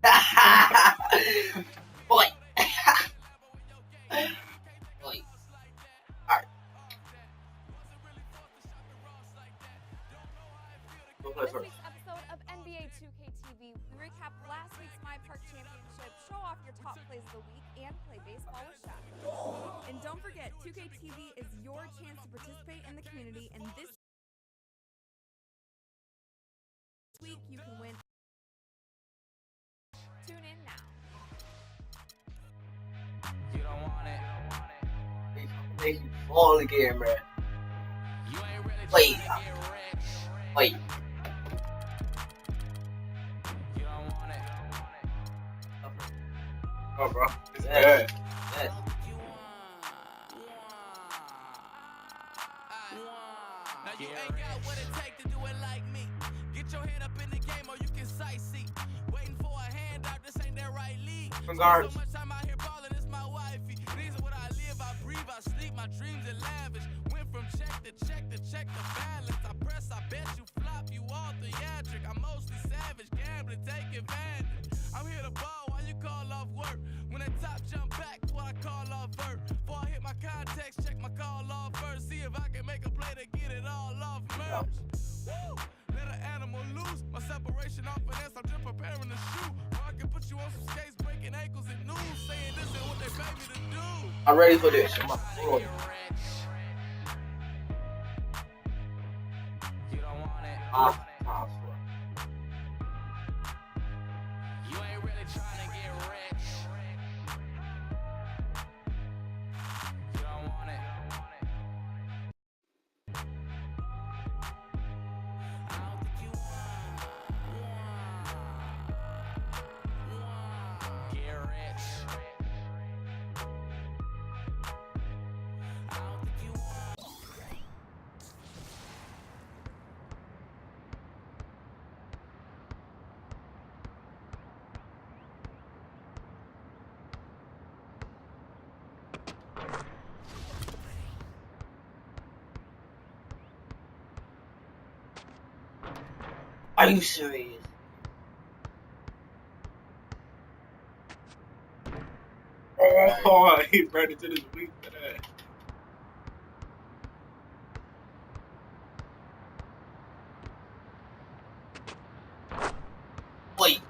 Boy. Boy. Alright. Go play This first. week's episode of NBA 2K TV, we recap last week's My Park Championship, show off your top plays of the week, and play baseball with Shaq. And don't forget, 2K TV is your chance to participate in the community, and this week you can win. Tune in now. You don't want it. Make you fall again, man. You ain't really Wait. trying to get rich. Wait. You don't want it. Oh, bro. It's Yes. bad. Yes. Now you ain't got what it take to do it like me. Get your head up in the game or you can sightsee. Waiting for a handout, this ain't that right league. From guards. So much time out here balling, it's my wifey. These are what I live, I breathe, I sleep, my dreams are lavish. Went from check to check to check the balance. I press, I bet you flop, you all theatric. I'm mostly savage, gambling, take advantage. I'm here to ball while you call off work. When that top jump back, what I call off vert. Before I hit my context, check my call off first. See if I can make a play to get it all off merch. Woo! Let an animal loose. My separation off finesse, I'm just preparing to shoot. Or I can put you on some skates, breaking ankles and noons. Saying this is what they pay me to do. I'm ready for this. Come on. Hold on. You don't want it. Top. You ain't really trying to get rich. You don't want it. I don't think you want. Get rich. I don't think you want. Are you serious? Oh, he's right into this week for that. Wait.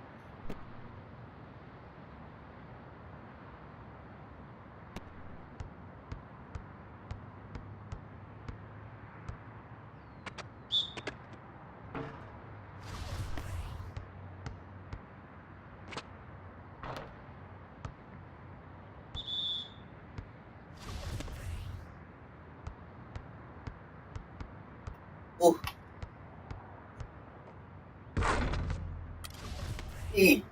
Oh. E.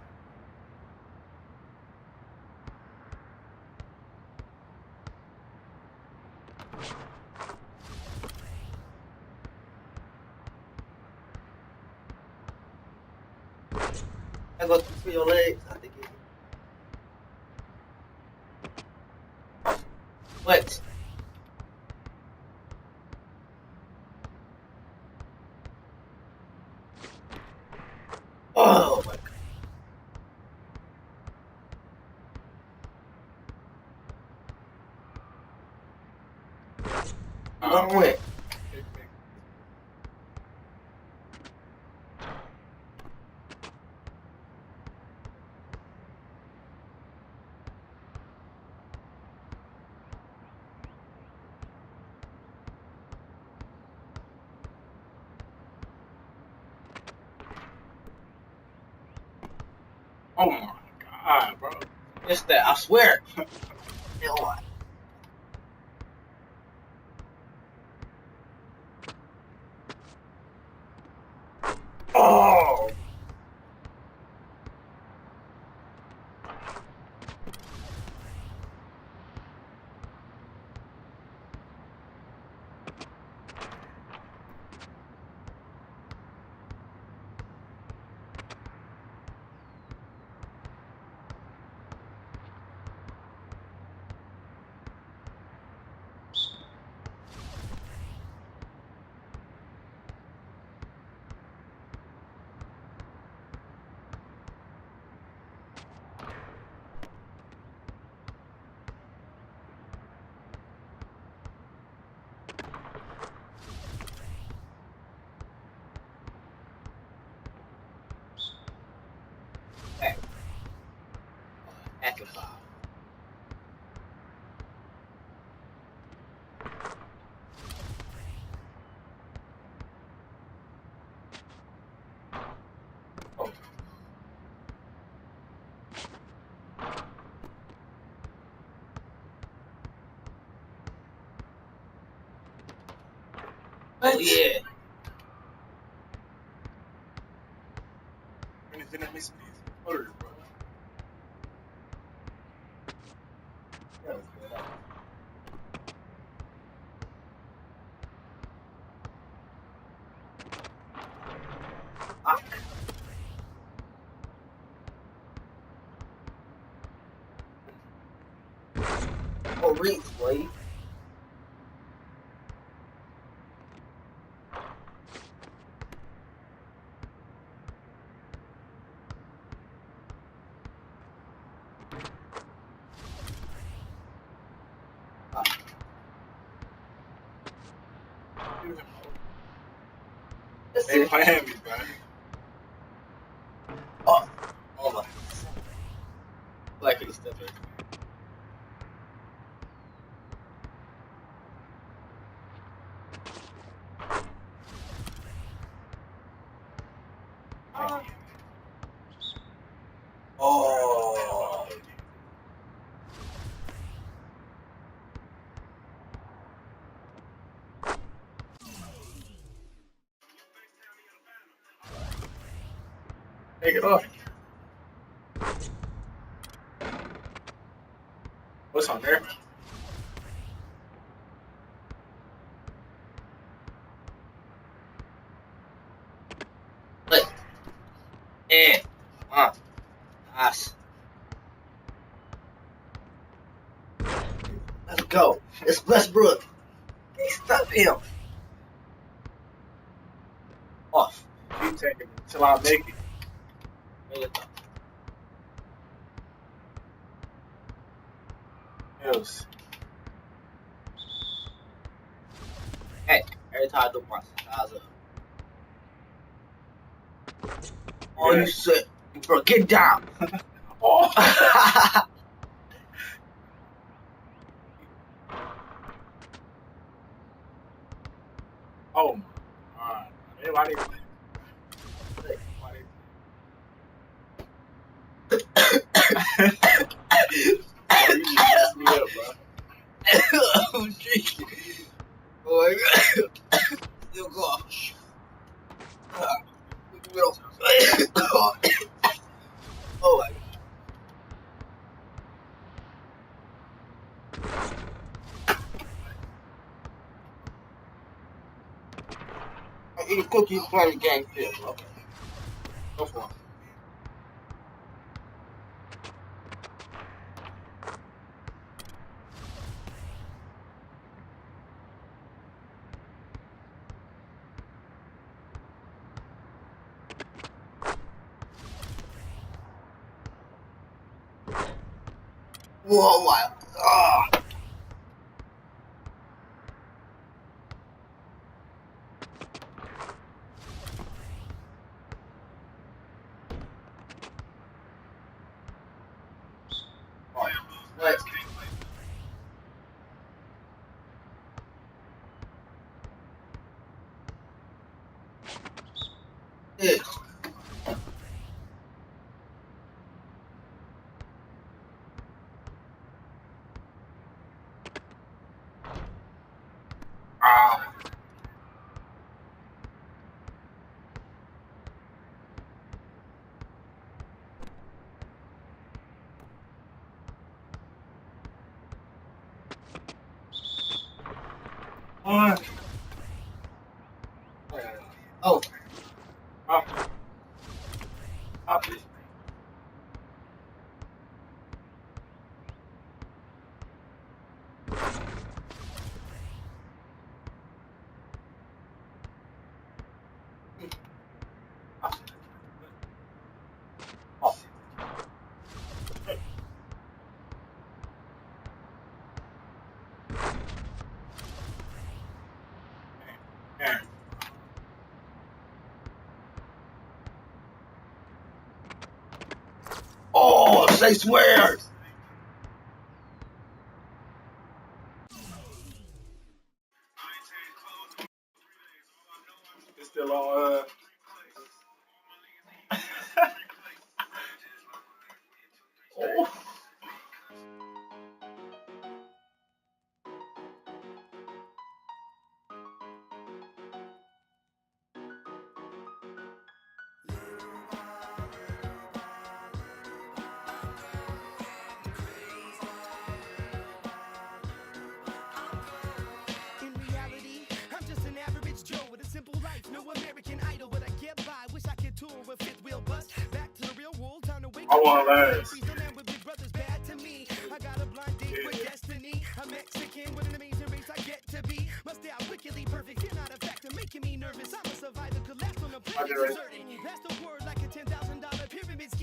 I go through your legs. I think it. What? Oh my god. Long way. Oh my god, bro. It's that, I swear. Hell on. Oh. Oh yeah. Anything that makes me hurt, bro. That was good. Ah. Oh, Reese, boy. Let's They see. playing me, bro. Oh, oh my. Like it's still there. Oh. Take it off. What's on there? Look. And. Nice. Let's go. It's Westbrook. Hey, stop him. Off. Keep taking it until I make it. Make it up. Else. Hey, every time I do my eyes up. Oh, Yeah. you shit. Bro, get down. Oh. Oh my god. Hey, why they play? Why they Oh, you just messed me up, bro. Oh, shit. Oh, my God. Still go off. Oh, my God. I eat a cookie and play the game too. Okay. Go for it. Whoa, my. Ah. What? This. Ah. What? Oh. Up. Up. Oh. Man. Oh, say swear. It's still on, Oh. I want last.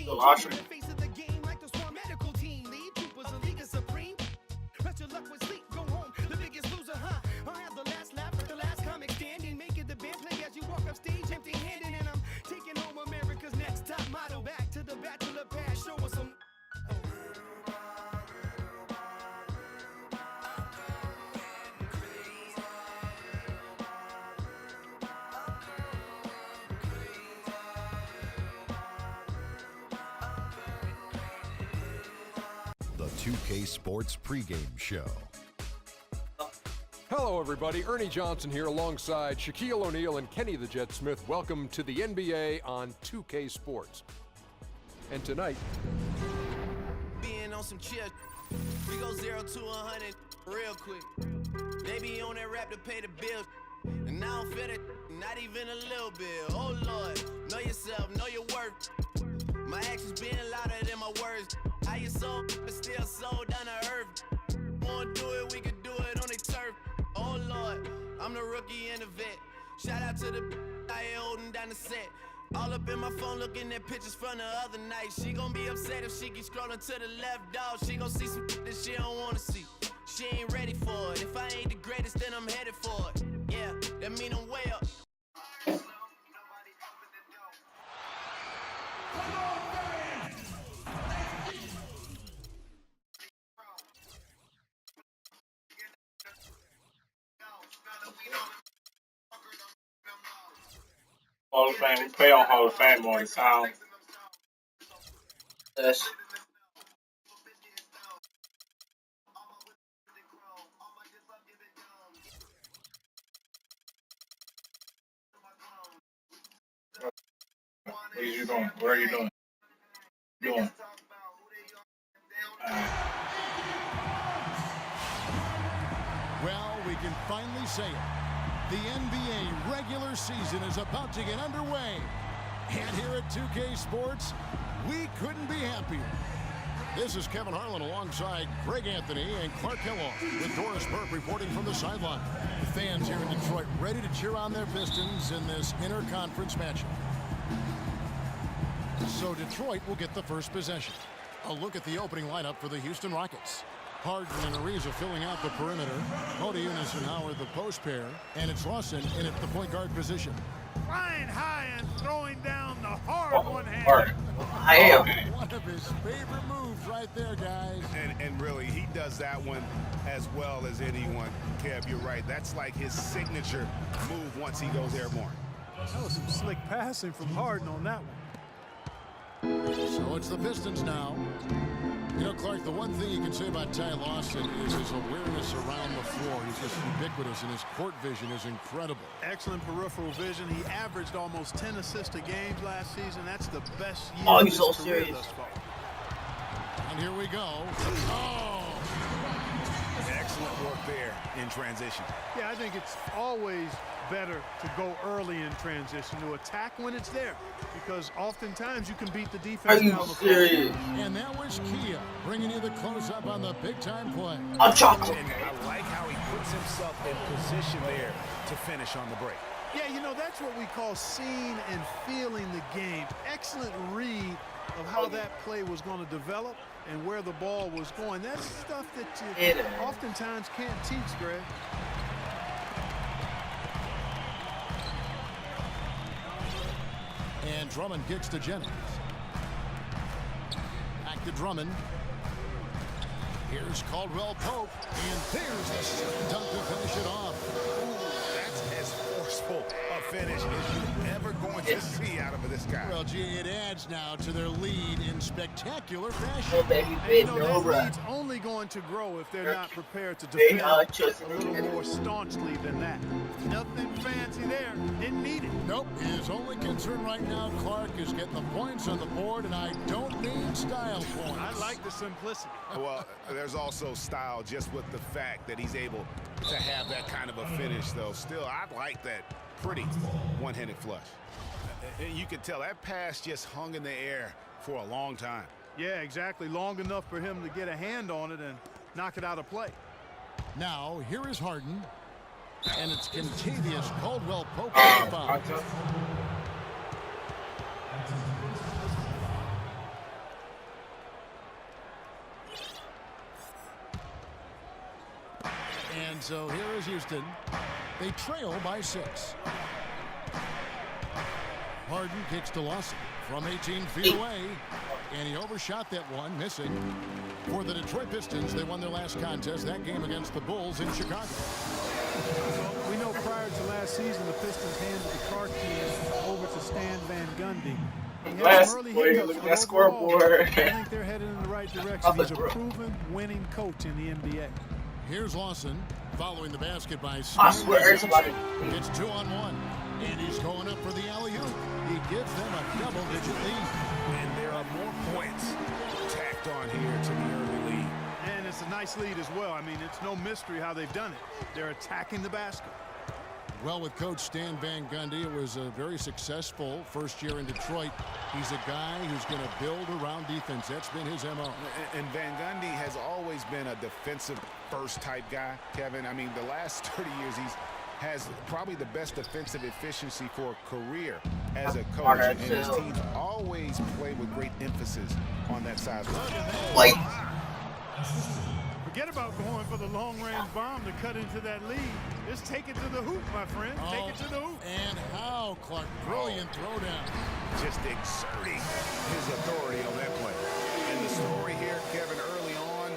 The last one. The 2K Sports pregame show. Hello, everybody. Ernie Johnson here alongside Shaquille O'Neal and Kenny the Jet Smith. Welcome to the NBA on 2K Sports. And tonight, Being on some chill, we go 0 to 100 real quick. They be on that rap to pay the bill, and I don't feel it, not even a little bit. Oh Lord, know yourself, know your worth. My actions being louder than my words. How you sold, but still sold down to earth. Wanna do it, we could do it on the turf. Oh Lord, I'm the rookie and the vet. Shout out to the I ain't holding down the set. All up in my phone looking at pictures from the other night. She gon' be upset if she keep scrolling to the left, dog. She gon' see some that she don't wanna see. She ain't ready for it. If I ain't the greatest, then I'm headed for it. Yeah, that mean I'm way up. Hall of Fame. We play on Hall of Fame all the time. Yes. What are you doing? What are you doing? Well, we can finally say it. The NBA regular season is about to get underway. And here at 2K Sports, we couldn't be happier. This is Kevin Harlan alongside Greg Anthony and Clark Kellogg with Doris Burke reporting from the sideline. The fans here in Detroit ready to cheer on their Pistons in this interconference matchup. So Detroit will get the first possession. A look at the opening lineup for the Houston Rockets. Harden and Ariza filling out the perimeter. Modiunas and Howard the post pair. And it's Lawson in at the point guard position. Flying high and throwing down the hard one-hand. Hard. I am. One of his favorite moves right there, guys. And really, he does that one as well as anyone. Kev, you're right. That's like his signature move once he goes airborne. That was some slick passing from Harden on that one. So it's the Pistons now. You know, Clark, the one thing you can say about Ty Lawson is his awareness around the floor. He's just ubiquitous, and his court vision is incredible. Excellent peripheral vision. He averaged almost 10 assists a game last season. That's the best year Oh, of he's his so career serious. thus far. And here we go. Oh! Excellent work there in transition. Yeah, I think it's always better to go early in transition, to attack when it's there, because oftentimes you can beat the Are defense you down the floor. serious? And that was Kia bringing you the close-up on the big-time play. A chocolate. And I like how he puts himself in position there to finish on the break. Yeah, you know, that's what we call seeing and feeling the game. Excellent read of how that play was going to develop and where the ball was going. That's stuff that you oftentimes can't teach, Greg. And Drummond kicks to Jennings. Back to Drummond. Here's Caldwell Pope. And there's the slam dunk to finish it off. That's as forceful a finish as you're ever going to see out of this guy. Well, gee, it adds now to their lead in spectacular fashion. Oh, baby, And, baby, you know, no that run. lead's only going to grow if they're not prepared to They defend are a just little more staunchly than that. Nothing fancy there. Didn't need it. Nope. His only concern right now, Clark, is getting the points on the board, and I don't mean style points. I like the simplicity. Well, there's also style just with the fact that he's able to have that kind of a finish, though. Still, I like that pretty one-handed flush. And you can tell that pass just hung in the air for a long time. Yeah, exactly. Long enough for him to get a hand on it and knock it out of play. Now, here is Harden. And it's Kentavious Caldwell-Pope on the foul. And so here is Houston. They trail by 6. Harden kicks to Lawson from 18 feet away. And he overshot that one, missing. For the Detroit Pistons, they won their last contest, that game against the Bulls in Chicago. We know prior to last season, the Pistons handed the car keys over to Stan Van Gundy. Last week, look at that scoreboard. I think they're headed in the right direction. He's a proven winning coach in the NBA. Here's Lawson following the basket by I swear, somebody. It's 2-on-1. And he's going up for the alley-oop. He gives them a double-digit lead. And there are more points tacked on here to the early lead. And it's a nice lead as well. I mean, it's no mystery how they've done it. They're attacking the basket. Well, with Coach Stan Van Gundy, it was a very successful first year in Detroit. He's a guy who's going to build around defense. That's been his M.O. And Van Gundy has always been a defensive first type guy, Kevin. I mean, the last 30 years has probably the best defensive efficiency for a career as a coach. And his teams always play with great emphasis on that side. Like, forget about going for the long-range bomb to cut into that lead. Just take it to the hoop, my friend. Take it to the hoop. And how, Clark, brilliant throwdown. Just exerting his authority on that play. And the story here, Kevin, early on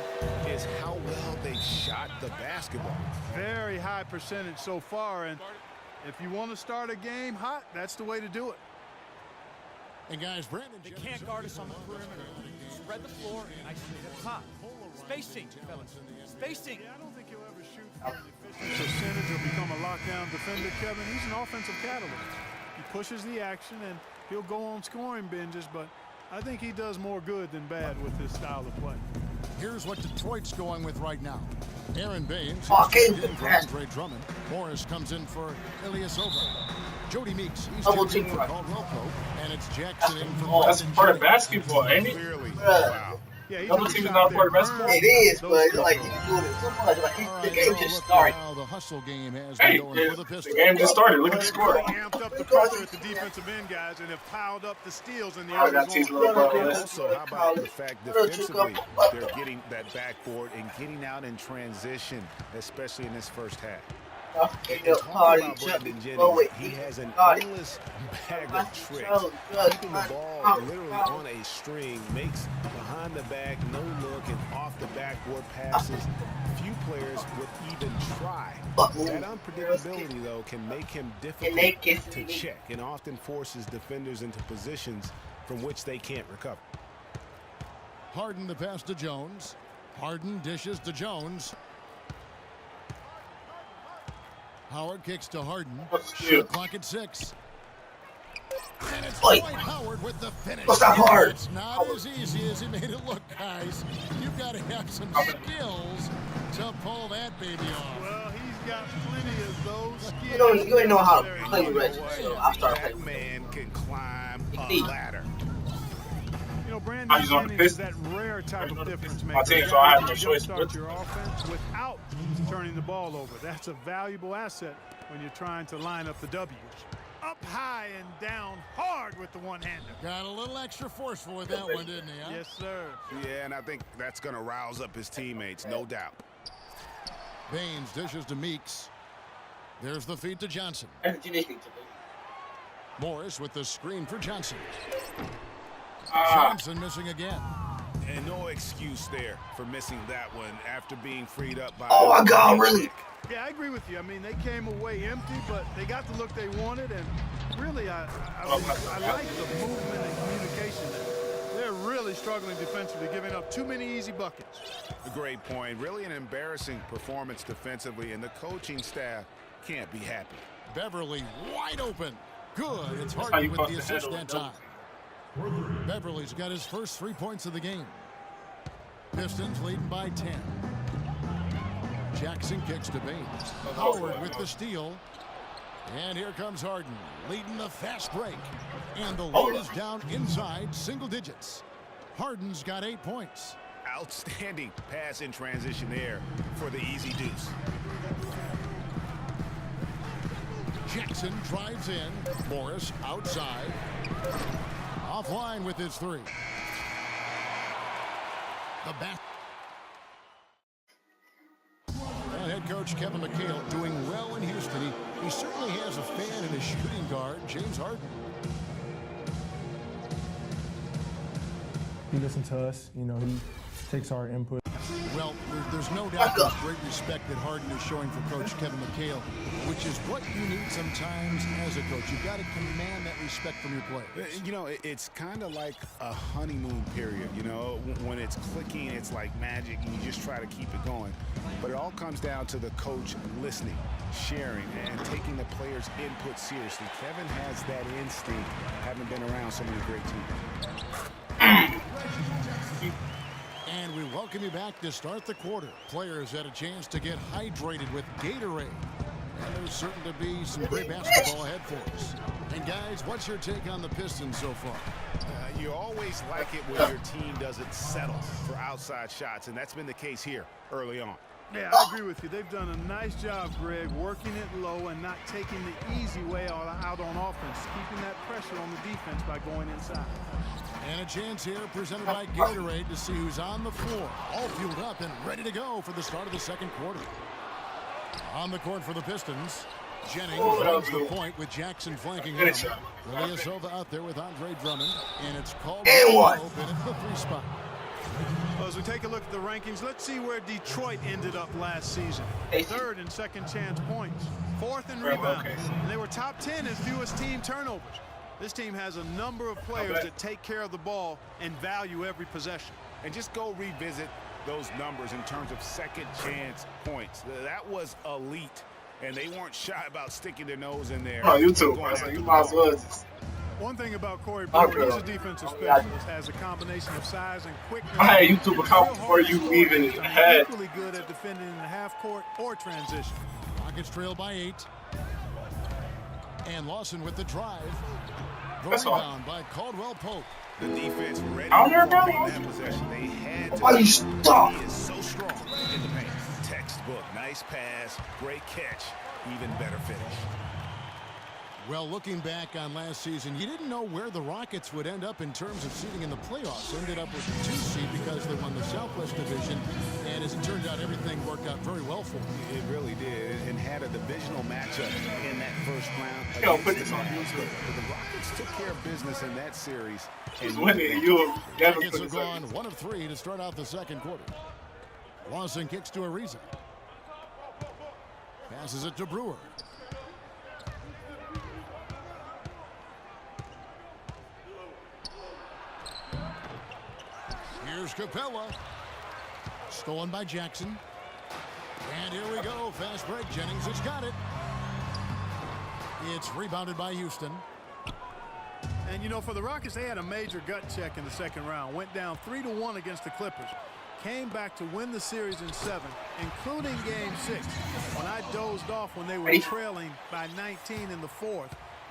is how well they shot the basketball. Very high percentage so far, and if you want to start a game hot, that's the way to do it. And guys, Brandon, they can't guard us on the perimeter. Spread the floor and isolate up top. Spacing, fellas. Spacing. Yeah, I don't think he'll ever shoot for an efficient percentage or become a lockdown defender, Kevin. He's an offensive catalyst. He pushes the action, and he'll go on scoring binges, but I think he does more good than bad with this style of play. Here's what Detroit's going with right now. Aaron Baines fucking for Andre Drummond. Morris comes in for Ilyasova. Jody Meeks, he's in for Caldwell-Pope, and it's Jackson in for That's part of basketball, ain't it? Clearly. Wow. Yeah, Double team is not part of basketball. It is, but it's like he's doing it so much. Like the game just started. The hustle game has Hey, been going for the Pistons. the game just started. Look at the score. They amped up the pressure at the defensive end, guys, and have piled up the steals in the I got other teased a zone. little bit on this. Also, how about the fact defensively they're getting that backboard and getting out in transition, especially in this first half. And talking about Brandon Jennings, he has an endless bag of tricks. Keeping the ball literally on a string, makes behind the back, no look, and off the backboard passes. Few players would even try. That unpredictability, though, can make him difficult to check and often forces defenders into positions from which they can't recover. Harden the pass to Jones. Harden dishes to Jones. Howard kicks to Harden. Shot clock at 6. And it's Dwight Howard with the finish. What's that hard? It's not as easy as he made it look, guys. You've got to have some skills to pull that baby off. Well, he's got plenty of those skills. You ain't know how to play Reggie, so I started That playing. man can climb a ladder. You know, Brandon He's on the Jennings is that Pistons. rare type of difference My maker. team, so I have no You choice. start your offense without turning the ball over. That's a valuable asset when you're trying to line up the W's. Up high and down hard with the one-hander. Got a little extra forceful with that one, didn't he? Huh? Yes, sir. Yeah, and I think that's going to rouse up his teammates, no doubt. Baines dishes to Meeks. There's the feed to Johnson. Morris with the screen for Johnson. Johnson missing again. And no excuse there for missing that one after being freed up by... Oh, my God, really? Yeah, I agree with you. I mean, they came away empty, but they got the look they wanted, and really, I like the movement and communication there. They're really struggling defensively, giving up too many easy buckets. A great point. Really an embarrassing performance defensively, and the coaching staff can't be happy. Beverly wide open. Good. It's how Harden you with bust the the assist head that over time. Beverly's got his first 3 points of the game. Pistons leading by 10. Jackson kicks to Baines. Howard with the steal. And here comes Harden leading the fast break. And the lead is down inside single digits. Harden's got 8 points. Outstanding pass in transition there for the easy deuce. Jackson drives in. Morris outside. Offline with his 3. The back. And head coach Kevin McHale doing well in Houston. He certainly has a fan in his shooting guard, James Harden. He listens to us. You know, he takes our input. Well, there's no doubt there's great respect that Harden is showing for Coach Kevin McHale, which is what you need sometimes as a coach. You've got to command that respect from your players. You know, it's kind of like a honeymoon period. You know, when it's clicking, it's like magic, and you just try to keep it going. But it all comes down to the coach listening, sharing, and taking the players' input seriously. Kevin has that instinct, having been around so many great teams. And we welcome you back to start the quarter. Players had a chance to get hydrated with Gatorade. And there's certain to be some great basketball ahead for us. And guys, what's your take on the Pistons so far? You always like it when your team doesn't settle for outside shots, and that's been the case here early on. Yeah, I agree with you. They've done a nice job, Greg, working it low and not taking the easy way out on offense, keeping that pressure on the defense by going inside. And a chance here presented by Gatorade to see who's on the floor, all fueled up and ready to go for the start of the second quarter. On the court for the Pistons, Jennings runs the point with Jackson flanking him. Ilyasova out there with Andre Drummond, and it's called open at the 3 spot. Well, as we take a look at the rankings, let's see where Detroit ended up last season. 3rd in second chance points, 4th in rebounds, and they were top 10 in fewest team turnovers. This team has a number of players that take care of the ball and value every possession. And just go revisit those numbers in terms of second chance points. That was elite, and they weren't shy about sticking their nose in there. Oh, you too, bro. So you might as well just... One thing about Corey Brewer, he's a defensive specialist, has a combination of size and quickness. I had YouTube account before you even had. Equally good at defending in the half court or transition. Rockets trail by 8. And Lawson with the drive. The rebound by Caldwell Pope. The defense ready on that possession. They had to. Why you stop? He is so strong in the paint. Textbook. Nice pass. Great catch. Even better finish. Well, looking back on last season, you didn't know where the Rockets would end up in terms of seeding in the playoffs. Ended up with the 2 seed because they won the Southwest Division. And as it turned out, everything worked out very well for them. It really did, and had a divisional matchup in that first round. Yo, put this on Houston. The Rockets took care of business in that series. He's winning. You Rockets have gone 1 of 3 to start out the second quarter. Lawson kicks to Ariza. Passes it to Brewer. Here's Capella. Stolen by Jackson. And here we go. Fast break. Jennings has got it. It's rebounded by Houston. And, you know, for the Rockets, they had a major gut check in the second round. Went down 3-1 against the Clippers. Came back to win the series in 7, including Game 6. When I dozed off when they were trailing by 19 in the 4th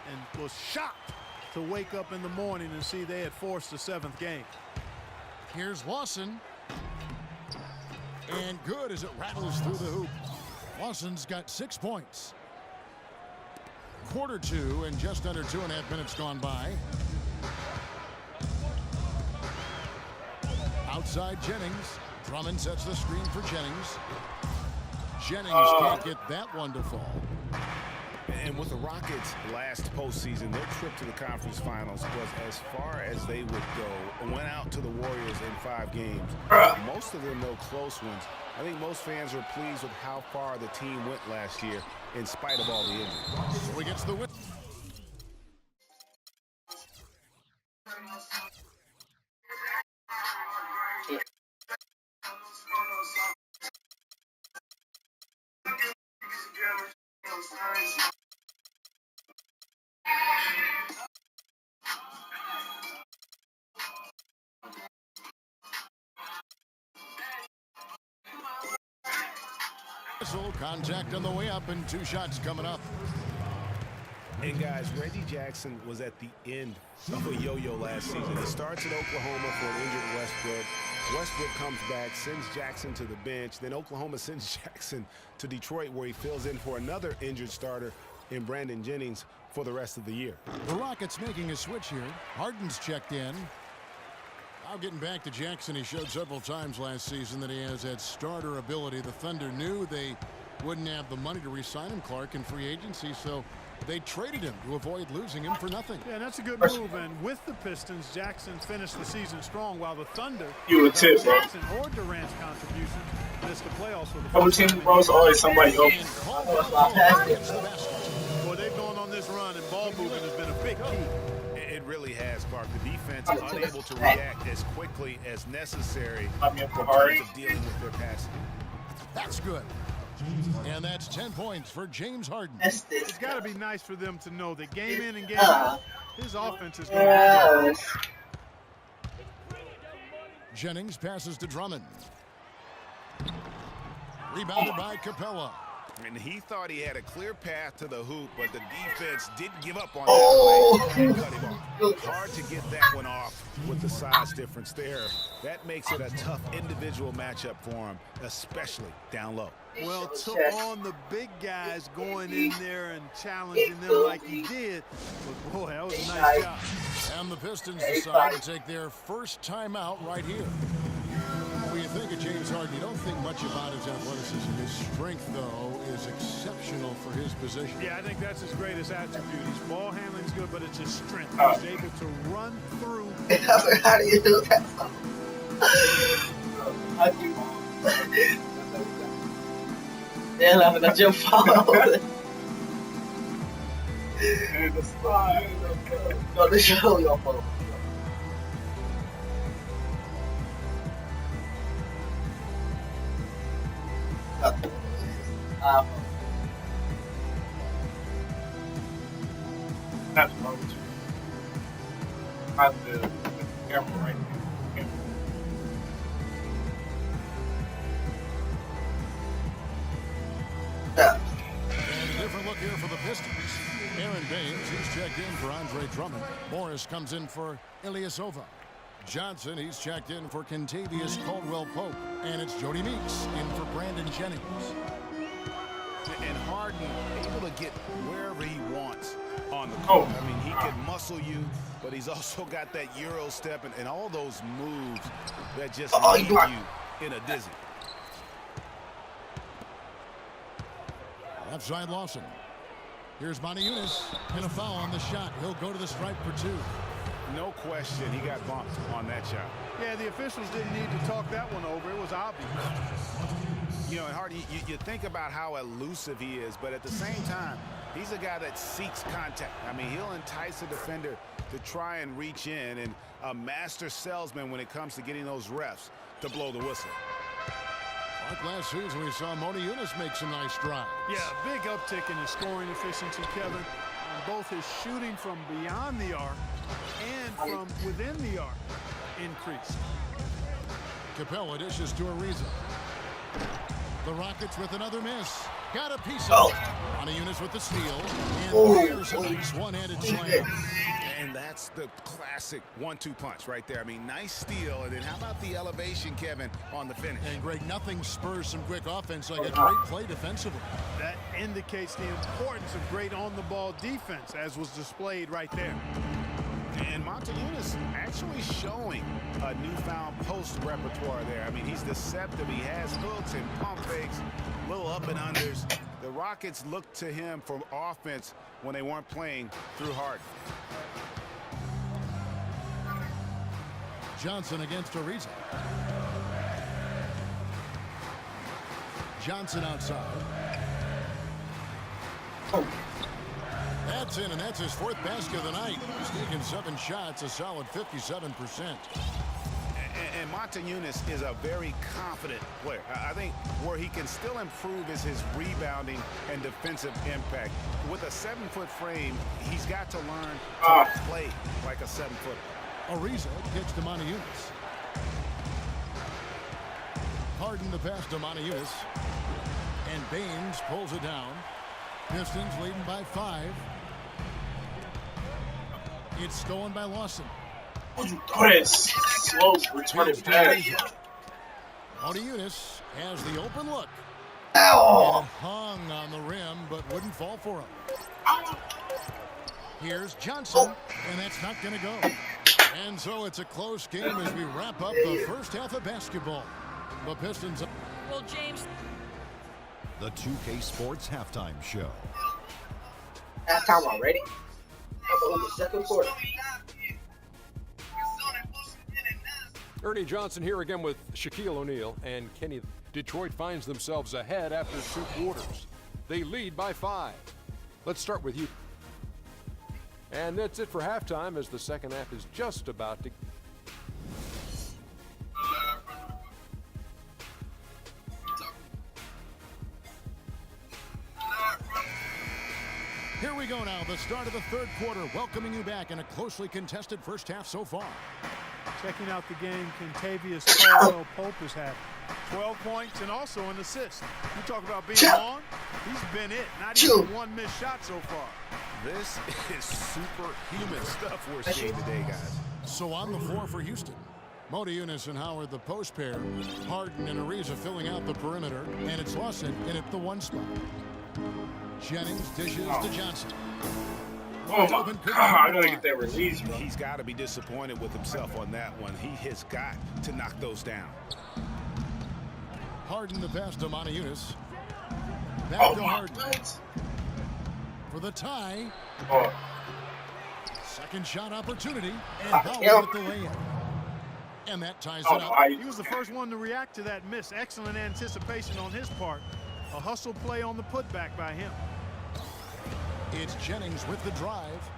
and was shocked to wake up in the morning and see they had forced the 7th game. Here's Lawson. And good as it rattles through the hoop. Lawson's got 6 points. Quarter 2 and just under 2.5 minutes gone by. Outside Jennings. Drummond sets the screen for Jennings. Jennings can't get that one to fall. And with the Rockets last postseason, their trip to the conference finals was as far as they would go. Went out to the Warriors in 5 games. Most of them, no close ones. I think most fans are pleased with how far the team went last year in spite of all the injuries. So he gets the win. Contact on the way up and 2 shots coming up. And guys, Reggie Jackson was at the end of a yo-yo last season. He starts at Oklahoma for an injured Westbrook. Westbrook comes back, sends Jackson to the bench. Then Oklahoma sends Jackson to Detroit, where he fills in for another injured starter in Brandon Jennings for the rest of the year. The Rockets making a switch here. Harden's checked in. Now getting back to Jackson, he showed several times last season that he has that starter ability. The Thunder knew they wouldn't have the money to re-sign him, Clark, in free agency, so they traded him to avoid losing him for nothing. Yeah, that's a good move. And with the Pistons, Jackson finished the season strong, while the Thunder, Jackson or Durant's contribution, missed the playoffs for the first time. Bro, it's always somebody open. Well, they've gone on this run, and ball movement has been a big key. It really has, Clark. The defense unable to react as quickly as necessary in terms of dealing with their passing. That's good. And that's 10 points for James Harden. It's got to be nice for them to know that game in and game out, his offense is going to be good. Jennings passes to Drummond. Rebounded by Capella. And he thought he had a clear path to the hoop, but the defense didn't give up on that play and cut him off. Hard to get that one off with the size difference there. That makes it a tough individual matchup for him, especially down low. Well, took on the big guys going in there and challenging them like he did. But boy, that was a nice job. And the Pistons decide to take their first timeout right here. When you think of James Harden, you don't think much about his athleticism. His strength, though, is exceptional for his position. Yeah, I think that's his greatest attribute. His ball handling's good, but it's his strength. He's able to run through. How do you do that? Yeah, I'm gonna jump forward. Go to show your phone. That's wrong with you. I have the camera right there. And a different look here for the Pistons. Aaron Baines, he's checked in for Andre Drummond. Morris comes in for Ilyasova. Johnson, he's checked in for Kentavious Caldwell-Pope. And it's Jody Meeks in for Brandon Jennings. And Harden able to get wherever he wants on the court. I mean, he can muscle you, but he's also got that Euro step and all those moves that just leave you in a dizzy. Left side Lawson. Here's Monty Eunice, and a foul on the shot. He'll go to the stripe for two. No question, he got bumped on that shot. Yeah, the officials didn't need to talk that one over. It was obvious. You know, and Harden, you think about how elusive he is, but at the same time, he's a guy that seeks contact. I mean, he'll entice a defender to try and reach in, and a master salesman when it comes to getting those refs to blow the whistle. Like last season, we saw Monty Eunice make some nice strides. Yeah, big uptick in his scoring efficiency, Kevin, on both his shooting from beyond the arc and from within the arc increased. Capella dishes to Ariza. The Rockets with another miss. Got a piece of it. Monty Eunice with the steal. And there's a nice one-handed slam. And that's the classic 1-2 punch right there. I mean, nice steal. And then how about the elevation, Kevin, on the finish? And Greg, nothing spurs some quick offense like a great play defensively. That indicates the importance of great on-the-ball defense, as was displayed right there. And Montezumas actually showing a newfound post repertoire there. I mean, he's deceptive. He has hooks and pump fakes, little up and unders. The Rockets looked to him for offense when they weren't playing through Harden. Johnson against Ariza. Johnson outside. That's in, and that's his fourth basket of the night. He's taken 7 shots, a solid 57%. And Montezumas is a very confident player. I think where he can still improve is his rebounding and defensive impact. With a 7-foot frame, he's got to learn to play like a 7-footer. Ariza gets to Monty Eunice. Harden the pass to Monty Eunice. And Baines pulls it down. Pistons leading by 5. It's stolen by Lawson. Oh, that's slow retarded pass. Motiejunas has the open look. Ow! And it hung on the rim, but wouldn't fall for him. Here's Johnson, and that's not going to go. And so it's a close game as we wrap up the first half of basketball. The Pistons. Well, James. The 2K Sports Halftime Show. Halftime already? I'm on the second quarter. Ernie Johnson here again with Shaquille O'Neal and Kenny. Detroit finds themselves ahead after 2 quarters. They lead by 5. Let's start with you. And that's it for halftime as the second half is just about to. Here we go now, the start of the third quarter, welcoming you back in a closely contested first half so far. Checking out the game Kentavious Caldwell-Pope has had 12 points and also an assist. You talk about being on, he's been it. Not even one missed shot so far. This is superhuman stuff we're seeing today, guys. So on the floor for Houston, Motiejunas and Howard, the post pair. Harden and Ariza filling out the perimeter, and it's Lawson in at the 1 spot. Jennings dishes to Johnson. Oh my God, I gotta get that release, bro. He's got to be disappointed with himself on that one. He has got to knock those down. Harden the pass to Motiejunas. Back to Harden. For the tie. Second shot opportunity. And Howard with the layup. And that ties it up. He was the first one to react to that miss. Excellent anticipation on his part. A hustle play on the putback by him. It's Jennings with the drive.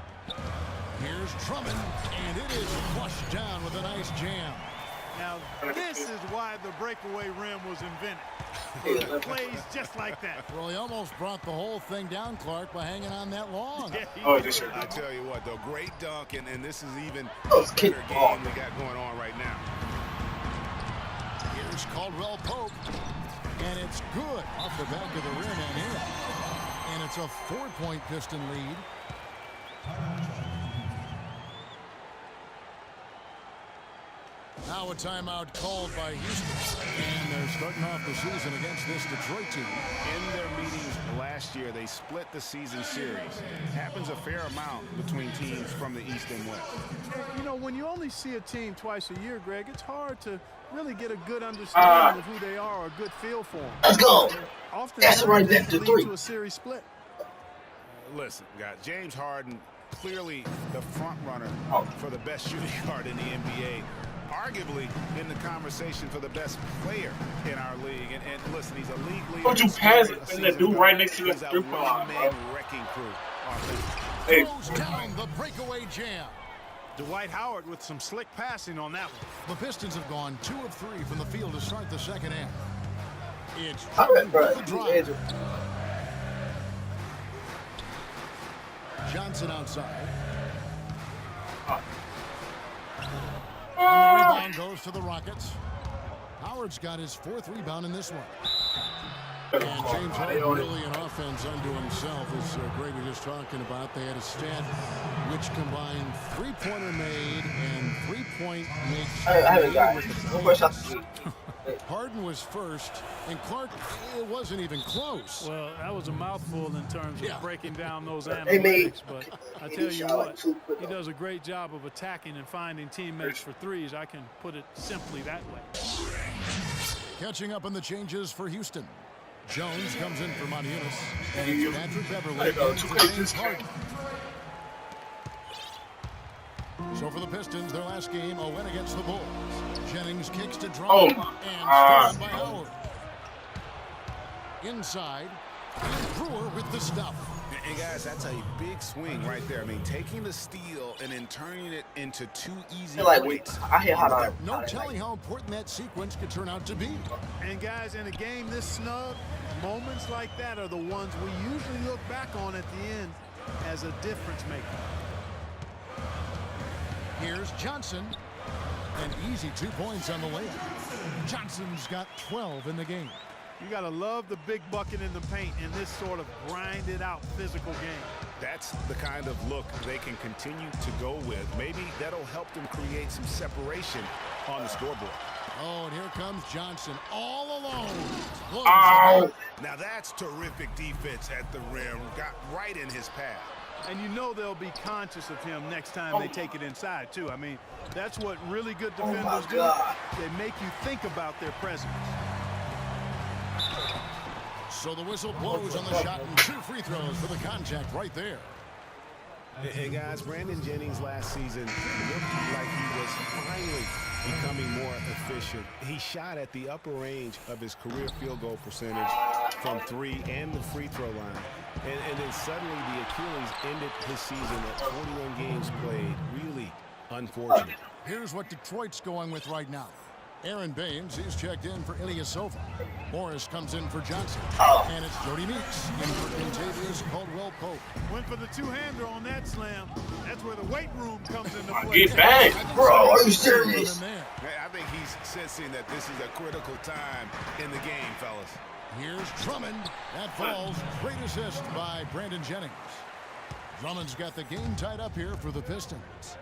Here's Drummond, and it is flushed down with a nice jam. Now, this is why the breakaway rim was invented. It plays just like that. Well, he almost brought the whole thing down, Clark, by hanging on that long. I tell you what, though, great dunk, and this is even a better game we got going on right now. Here's Caldwell-Pope, and it's good off the back of the rim and in. And it's a 4-point Piston lead. Now a timeout called by Houston. And they're starting off the season against this Detroit team. In their meetings last year, they split the season series. Happens a fair amount between teams from the East and West. You know, when you only see a team twice a year, Greg, it's hard to really get a good understanding of who they are or a good feel for them. Let's go. Often that's right back to 3. To a series split. Listen, guys, James Harden, clearly the front runner for the best shooting guard in the NBA. Arguably in the conversation for the best player in our league. And listen, he's a league leader. Don't you pass it and that dude right next to the 3-point line, bro. Wrecking crew. Throws down the breakaway jam. Dwight Howard with some slick passing on that one. The Pistons have gone 2 of 3 from the field to start the second half. It's Drummond with the drive. Johnson outside. And the rebound goes to the Rockets. Howard's got his 4th rebound in this one. And James Harden really an offense unto himself, as Greg was just talking about. They had a stat which combined 3-pointer made and 3-point made. Harden was first, and Clark, it wasn't even close. Well, that was a mouthful in terms of breaking down those analytics, but I tell you what, he does a great job of attacking and finding teammates for threes. I can put it simply that way. Catching up on the changes for Houston. Jones comes in for Motiejunas, and it's Patrick Beverley in for James Harden. So for the Pistons, their last game, a win against the Bulls. Jennings kicks to Drummond, and stolen by Howard. Inside, and Brewer with the stuff. And guys, that's a big swing right there. I mean, taking the steal and then turning it into 2 easy points. No telling how important that sequence could turn out to be. And guys, in a game this snug, moments like that are the ones we usually look back on at the end as a difference maker. Here's Johnson. An easy 2 points on the layup. Johnson's got 12 in the game. You got to love the big bucket in the paint in this sort of grinded out physical game. That's the kind of look they can continue to go with. Maybe that'll help them create some separation on the scoreboard. Oh, and here comes Johnson all alone. Ow. Now that's terrific defense at the rim. Got right in his path. And you know they'll be conscious of him next time they take it inside, too. I mean, that's what really good defenders do. They make you think about their presence. So the whistle blows on the shot and 2 free throws for the contact right there. Hey guys, Brandon Jennings last season looked like he was finally becoming more efficient. He shot at the upper range of his career field goal percentage from 3 and the free throw line. And then suddenly the Achilles ended his season at 41 games played. Really unfortunate. Here's what Detroit's going with right now. Aaron Baines, he's checked in for Ilyasova. Morris comes in for Johnson. And it's Jody Meeks in for Contavious Caldwell-Pope. Went for the two-hander on that slam. That's where the weight room comes into play. Get back. Bro, are you serious? I think he's sensing that this is a critical time in the game, fellas. Here's Drummond. That falls. Great assist by Brandon Jennings. Drummond's got the game tied up here for the Pistons.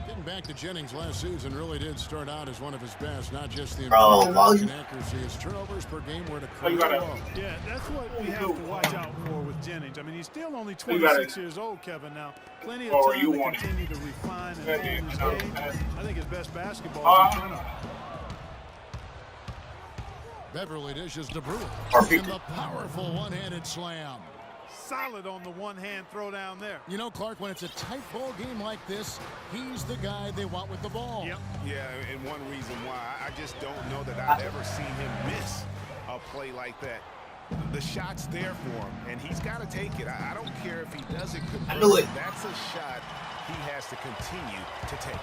Getting back to Jennings last season really did start out as one of his best, not just the accuracy. His turnovers per game were at a career low. Yeah, that's what we have to watch out for with Jennings. I mean, he's still only 26 years old, Kevin. Now, plenty of time to continue to refine and hone his game. I think his best basketball is in front of him. Beverly dishes to Brewer. And the powerful one-handed slam. Solid on the one-hand throw down there. You know, Clark, when it's a tight ball game like this, he's the guy they want with the ball. Yep. Yeah, and one reason why I just don't know that I've ever seen him miss a play like that. The shot's there for him, and he's got to take it. I don't care if he doesn't convert. That's a shot he has to continue to take.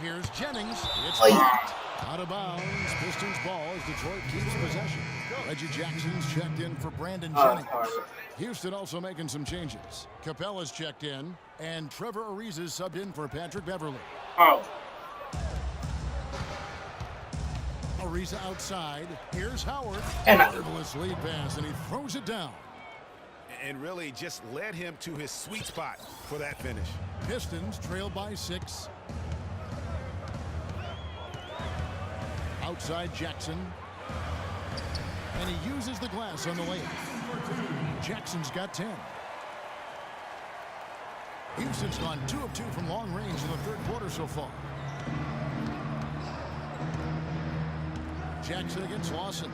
Here's Jennings. It's blocked. Out of bounds. Pistons ball as Detroit keeps possession. Reggie Jackson's checked in for Brandon Jennings. Houston also making some changes. Capella's checked in, and Trevor Ariza's subbed in for Patrick Beverly. Ariza outside. Here's Howard. Marvelous lead pass, and he throws it down. And really just led him to his sweet spot for that finish. Pistons trail by 6. Outside Jackson. And he uses the glass on the layup. Jackson's got 10. Houston's gone 2 of 2 from long range in the third quarter so far. Jackson against Lawson.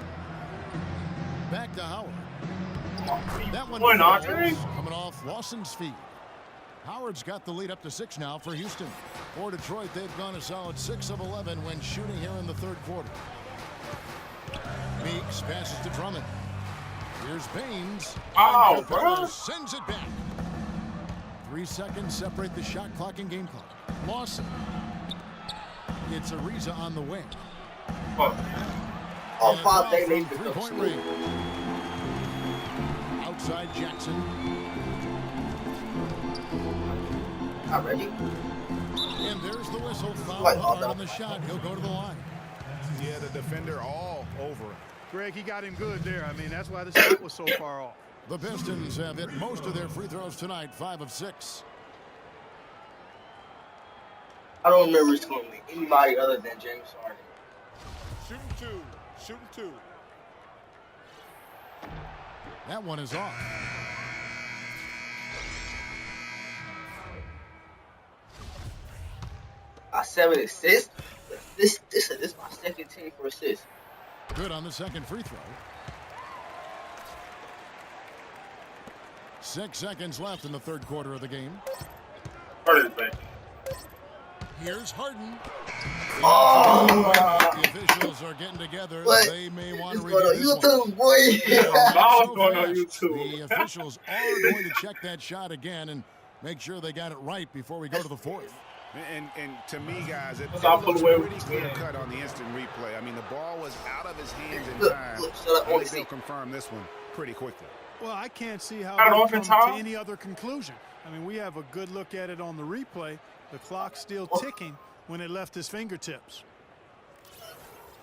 Back to Howard. That one coming off Lawson's feet. Howard's got the lead up to 6 now for Houston. For Detroit, they've gone a solid 6 of 11 when shooting here in the third quarter. Meeks passes to Drummond. Here's Baines. Bro. Sends it back. 3 seconds separate the shot clock and game clock. Lawson. It's Ariza on the wing. They made the three-point range. Outside Jackson. Not ready. And there's the whistle. Foul hard on the shot. He'll go to the line. Yeah, the defender all over him. Greg, he got him good there. I mean, that's why the shot was so far off. The Pistons have hit most of their free throws tonight, 5 of 6. I don't remember scoring anybody other than James Harden. Shooting 2. That one is off. I 7 assists. This is my second team for assists. Good on the second free throw. 6 seconds left in the third quarter of the game. Here's Harden. The officials are getting together. They may want to review this YouTube, boy. The officials are going to check that shot again and make sure they got it right before we go to the fourth. And to me, guys, it looks pretty clear cut on the instant replay. I mean, the ball was out of his hands in time. I think they'll confirm this one pretty quickly. Well, I can't see how they come to any other conclusion. I mean, we have a good look at it on the replay. The clock's still ticking when it left his fingertips.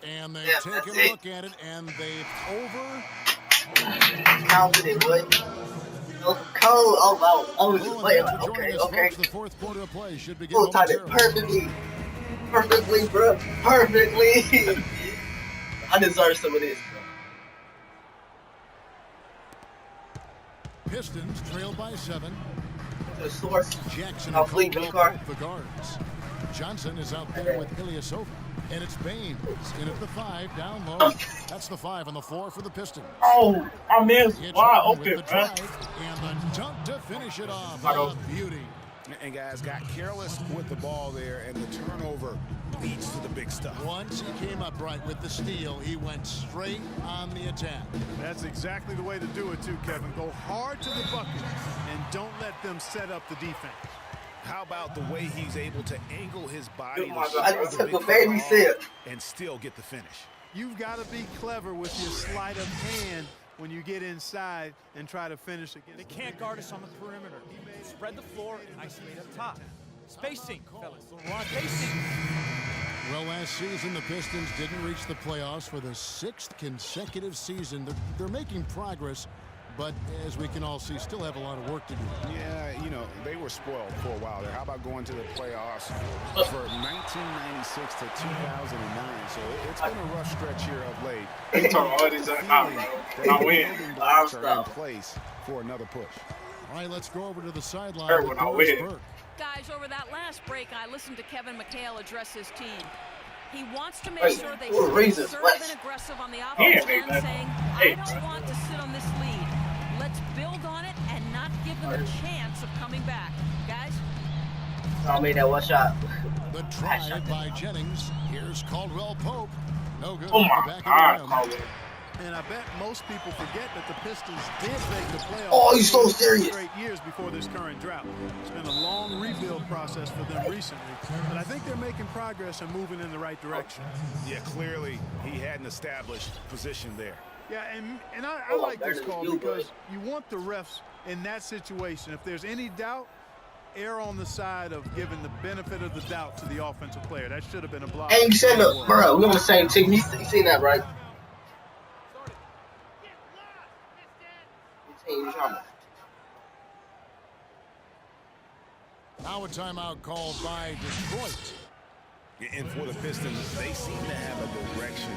And they've taken a look at it, and they've Confident, what? Cole, oh, I was just playing. Okay. The fourth quarter of play should begin. Full time it perfectly, bro, perfectly. I deserve some of this, bro. Pistons trail by 7. The source. Jackson I'll sleep in the car. The guards. Johnson is out there with Ilyasova. And it's Baines in at the 5, down low. That's the 5 on the floor for the Pistons. Oh, I missed. Wide open, man. And the dunk to finish it off. Oh, beauty. And guys got careless with the ball there, and the turnover leads to the big stuff. Once he came up right with the steal, he went straight on the attack. That's exactly the way to do it too, Kevin. Go hard to the bucket and don't let them set up the defense. How about the way he's able to angle his body and still get the finish? You've got to be clever with your sleight of hand when you get inside and try to finish against. They can't guard us on the perimeter. Spread the floor and isolate up top. Spacing, fellas. Spacing. Well, last season, the Pistons didn't reach the playoffs for the 6th consecutive season. They're making progress, but as we can all see, still have a lot of work to do. Yeah, you know, they were spoiled for a while there. How about going to the playoffs for 1996 to 2009? So it's been a rough stretch here of late. He's talking all these I win. Are in place for another push. All right, let's go over to the sideline. When I win. Guys, over that last break, I listened to Kevin McHale address his team. He wants to make sure they stay assertive and aggressive on the offensive end, saying, I don't want to sit on this lead. Let's build on it and not give them a chance of coming back. Guys? I made that one shot. The drive by Jennings. Here's Caldwell Pope. No good. Oh my God, and I bet most people forget that the Pistons did make the playoffs. Oh, you're so serious. Straight years before this current drought. It's been a long rebuild process for them recently, but I think they're making progress and moving in the right direction. Yeah, clearly he had an established position there. Yeah, and I like this call because you want the refs in that situation. If there's any doubt, err on the side of giving the benefit of the doubt to the offensive player. That should have been a block. Hey, you said, look, bro, we're on the same team. You seen that, right? Now a timeout called by Detroit. And for the Pistons, they seem to have a direction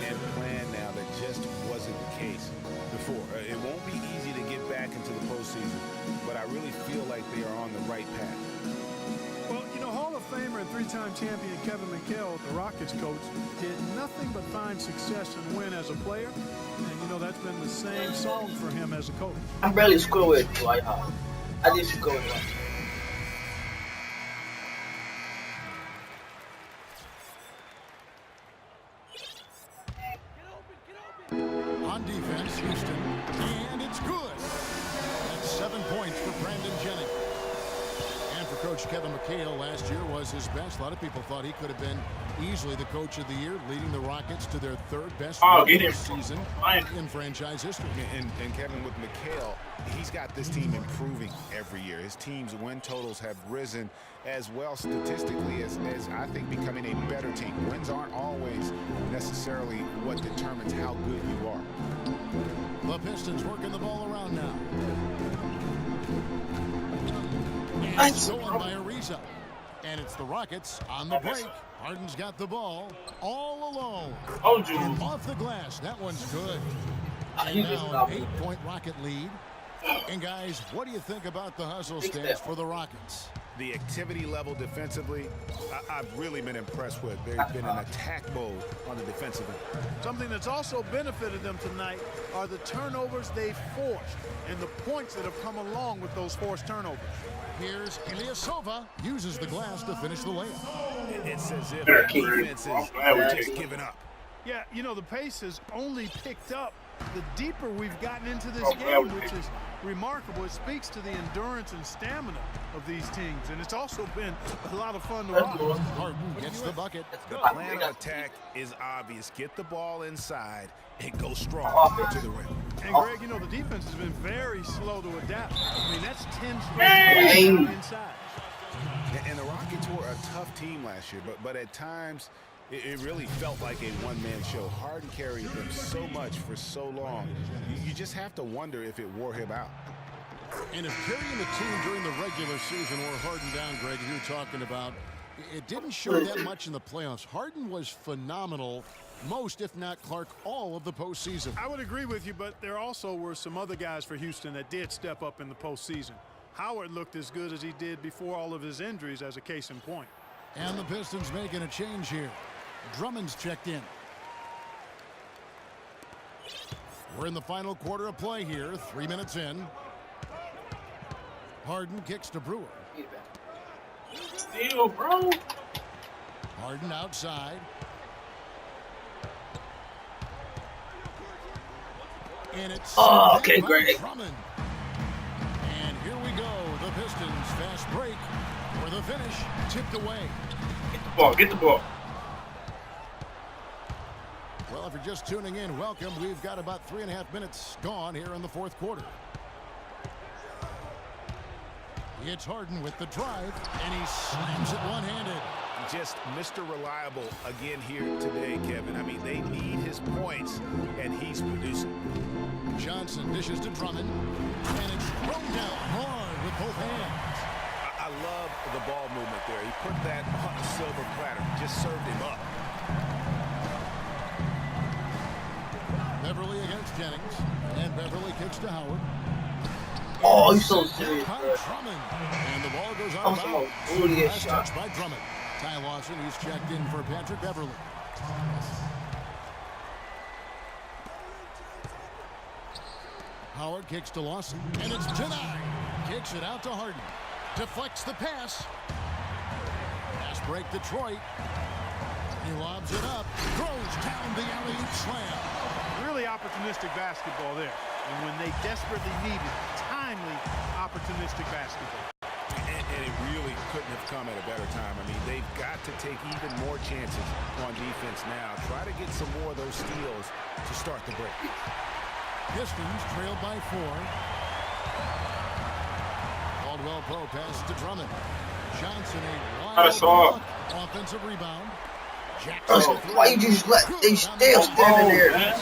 and plan now that just wasn't the case before. It won't be easy to get back into the postseason, but I really feel like they are on the right path. Well, you know, Hall of Famer and 3-time champion Kevin McHale, the Rockets coach, did nothing but find success and win as a player. And, you know, that's been the same song for him as a coach. I'm barely scoring with Dwight Howard. I did score with Dwight. On defense, Houston, and it's good. That's 7 points for Brandon Jennings. And for Coach Kevin McHale, last year was his best. A lot of people thought he could have been easily the coach of the year, leading the Rockets to their 3rd best season in franchise history. And Kevin, with McHale, he's got this team improving every year. His team's win totals have risen as well statistically as I think becoming a better team. Wins aren't always necessarily what determines how good you are. The Pistons working the ball around now. And stolen by Ariza. And it's the Rockets on the break. Harden's got the ball all alone. And off the glass. That one's good. And now an 8-point Rocket lead. And guys, what do you think about the hustle stance for the Rockets? The activity level defensively, I've really been impressed with. They've been in attack mode on the defensive end. Something that's also benefited them tonight are the turnovers they've forced and the points that have come along with those forced turnovers. Here's Ilyasova, uses the glass to finish the layup. It's as if the defenses are just giving up. Yeah, you know, the pace has only picked up the deeper we've gotten into this game, which is remarkable. It speaks to the endurance and stamina of these teams, and it's also been a lot of fun to watch. Harden gets the bucket. The plan of attack is obvious. Get the ball inside and go strong to the rim. And Greg, you know, the defense has been very slow to adapt. I mean, that's 10 straight inside. And the Rockets were a tough team last year, but at times It really felt like a one-man show. Harden carried them so much for so long. You just have to wonder if it wore him out. And if carrying the team during the regular season wore Harden down, Greg, you're talking about, it didn't show that much in the playoffs. Harden was phenomenal most, if not Clark, all of the postseason. I would agree with you, but there also were some other guys for Houston that did step up in the postseason. Howard looked as good as he did before all of his injuries, as a case in point. And the Pistons making a change here. Drummond's checked in. We're in the final quarter of play here, 3 minutes in. Harden kicks to Brewer. Steal, bro. Harden outside. And it's okay, great. Drummond. And here we go. The Pistons fast break for the finish. Tipped away. Get the ball. Get the ball. Well, if you're just tuning in, welcome. We've got about 3.5 minutes gone here in the fourth quarter. It's Harden with the drive, and he slams it one-handed. Just Mr. Reliable again here today, Kevin. I mean, they need his points, and he's producing. Johnson dishes to Drummond, and it's thrown down hard with both hands. I love the ball movement there. He put that on a silver platter, just served him up. Beverly against Jennings, and Beverly kicks to Howard. Oh, he's so serious, bro. Drummond, and the ball goes out of bounds. Last touch by Drummond. Ty Lawson, he's checked in for Patrick Beverly. Howard kicks to Lawson, and it's denied. Kicks it out to Harden. Deflects the pass. Pass break Detroit. He lobs it up. Throws down the alley-oop slam. Really opportunistic basketball there. And when they desperately needed timely, opportunistic basketball. And it really couldn't have come at a better time. I mean, they've got to take even more chances on defense now. Try to get some more of those steals to start the break. Pistons trailed by 4. Caldwell Pope passes to Drummond. Johnson a wide offensive rebound. Jackson, why you just let they still standing there?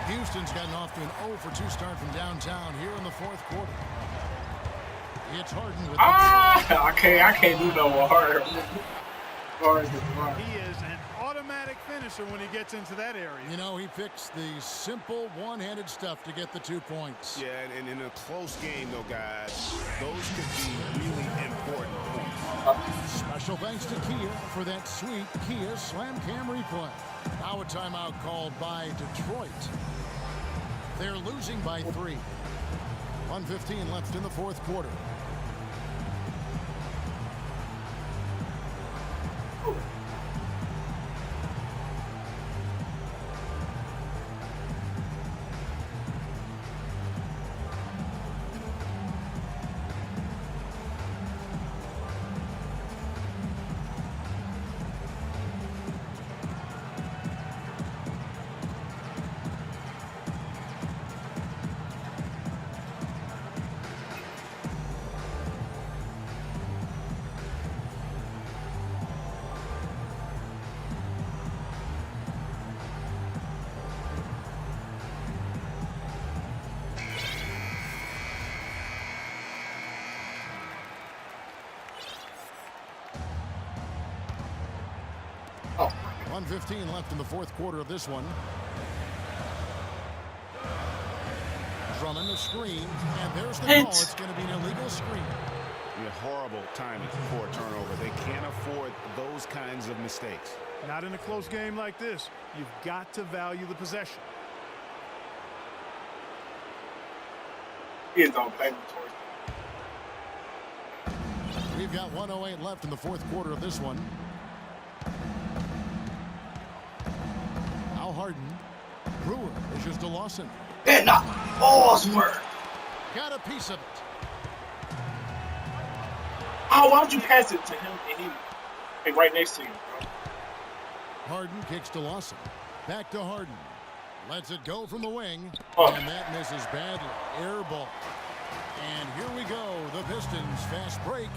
Houston's gotten off to an 0-for-2 start from downtown here in the fourth quarter. It's Harden with I can't do no more harder. He is an automatic finisher when he gets into that area. You know, he picks the simple one-handed stuff to get the 2 points. Yeah, and in a close game, though, guys, those could be really important points. Special thanks to Kia for that sweet Kia Slam Cam replay. Now a timeout called by Detroit. They're losing by 3. 1:15 left in the fourth quarter. Oh. 1:15 left in the fourth quarter of this one. Drummond the screen, and there's the call. It's going to be an illegal screen. Yeah, horrible timing for a turnover. They can't afford those kinds of mistakes. Not in a close game like this. You've got to value the possession. He is on paper. We've got 1:08 left in the fourth quarter of this one. Al Harden. Brewer issues to Lawson. And not balls work. Got a piece of it. Oh, why don't you pass it to him and he right next to you, bro? Harden kicks to Lawson. Back to Harden. Lets it go from the wing. Oh. And that misses badly. Air ball. And here we go. The Pistons. Fast break.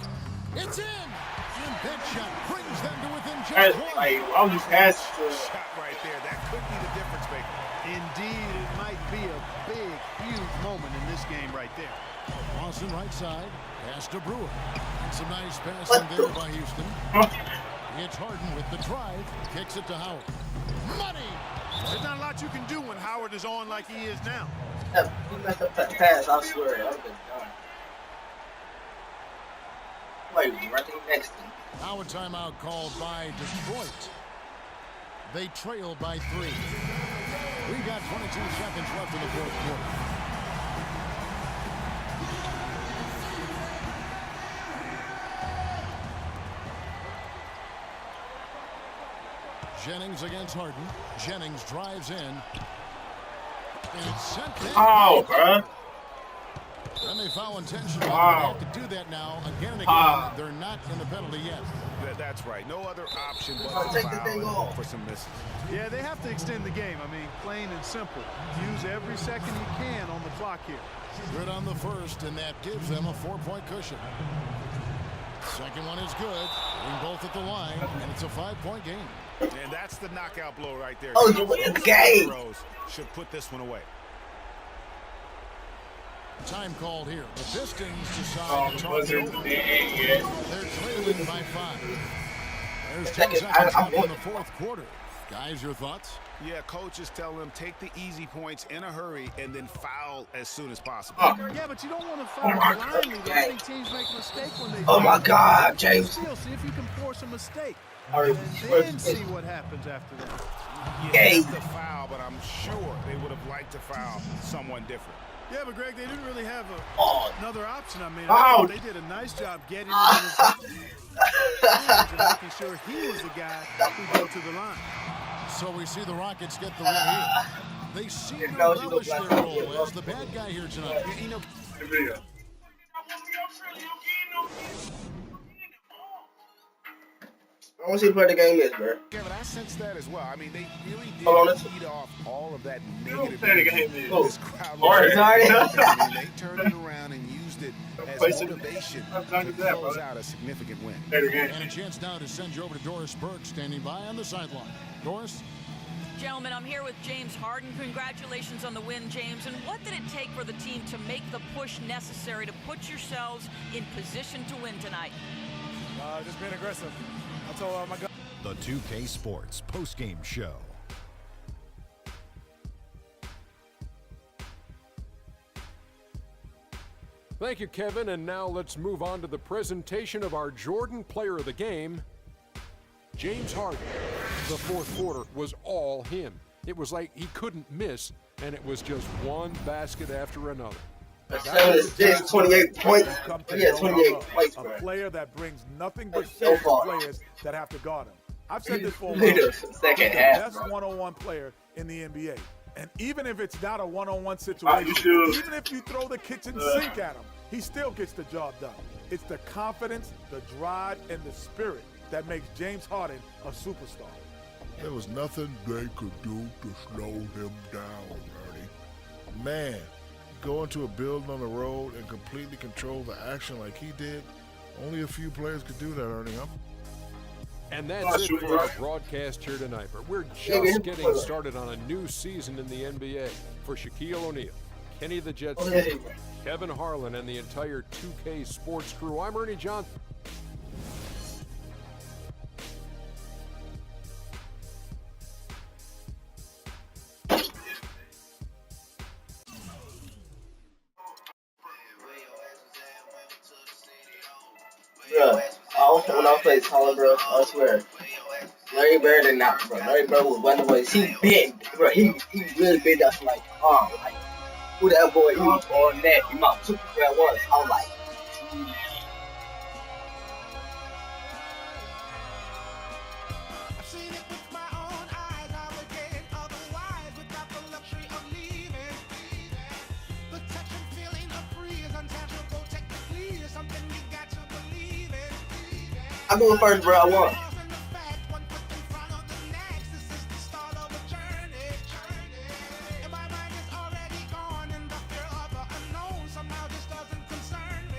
It's in. And that shot brings them to within just one. I was just asking. Shot right there. That could be the difference maker. Indeed, it might be a big, huge moment in this game right there. Boston right side. Pass to Brewer. And some nice passing there by Houston. It's Harden with the drive. Kicks it to Howard. Money! There's not a lot you can do when Howard is on like he is now. He messed up that pass, I swear. I would have been done. Wait, right next to him. Now a timeout called by Detroit. They trail by 3. We got 22 seconds left in the fourth quarter. Jennings against Harden. Jennings drives in. And it's sent back. Oh, bro. And they foul intentionally. Wow. They have to do that now again and again. They're not in the penalty yet. That's right. No other option but to foul for some misses. Yeah, they have to extend the game. I mean, plain and simple. Use every second you can on the clock here. Good on the first, and that gives them a 4-point cushion. Second one is good. Bring both at the line, and it's a 5-point game. And that's the knockout blow right there. Oh, the game. Should put this one away. Time called here. The Pistons decide to talk it over. They're trailing by 5. There's 10 seconds left in the fourth quarter. Guys, your thoughts? Yeah, coaches tell them take the easy points in a hurry and then foul as soon as possible. Yeah, but you don't want to foul blindly. I think teams make a mistake when they Oh my God, James. Still, see if you can force a mistake. And then see what happens after that. You have to foul, but I'm sure they would have liked to foul someone different. Yeah, but Greg, they didn't really have another option. I mean, they did a nice job getting him and making sure he was the guy who go to the line. So we see the Rockets get the win here. They seem to relish their role as the bad guy here tonight. You know, I want to see where the game is, bro. Yeah, but I sense that as well. I mean, they really did feed off all of that negative energy. This crowd they turned it around and used it as motivation to close out a significant win. And a chance now to send you over to Doris Burke, standing by on the sideline. Doris? Gentlemen, I'm here with James Harden. Congratulations on the win, James. And what did it take for the team to make the push necessary to put yourselves in position to win tonight? Just being aggressive. That's all my God. The 2K Sports postgame show. Thank you, Kevin. And now let's move on to the presentation of our Jordan Player of the Game, James Harden. The fourth quarter was all him. It was like he couldn't miss, and it was just one basket after another. That's 28 points. Yeah, 28 points, bro. A player that brings nothing but physical players that have to guard him. I've said this for a while. He's second half. The best one-on-one player in the NBA. And even if it's not a one-on-one situation, even if you throw the kitchen sink at him, he still gets the job done. It's the confidence, the drive, and the spirit that makes James Harden a superstar. There was nothing they could do to slow him down, Ernie. Man, go into a building on the road and completely control the action like he did, only a few players could do that, Ernie. And that's it for our broadcast here tonight. But we're just getting started on a new season in the NBA. For Shaquille O'Neal, Kenny the Jet Smith, Kevin Harlan, and the entire 2K Sports crew, I'm Ernie Johnson. Bro, when I played Holland, bro, I swear, Larry Bird and not, bro. Larry Bird was one of the ways he big, bro. He really big. That's like, like who that boy is on that? You know, super square was. I was like, I've seen it with my own eyes. I would get it otherwise without the luxury of leaving. The touch and feeling of free is untangible. Technically, it's something you got to believe in. I'm going first, bro. I won. Somehow this doesn't concern me.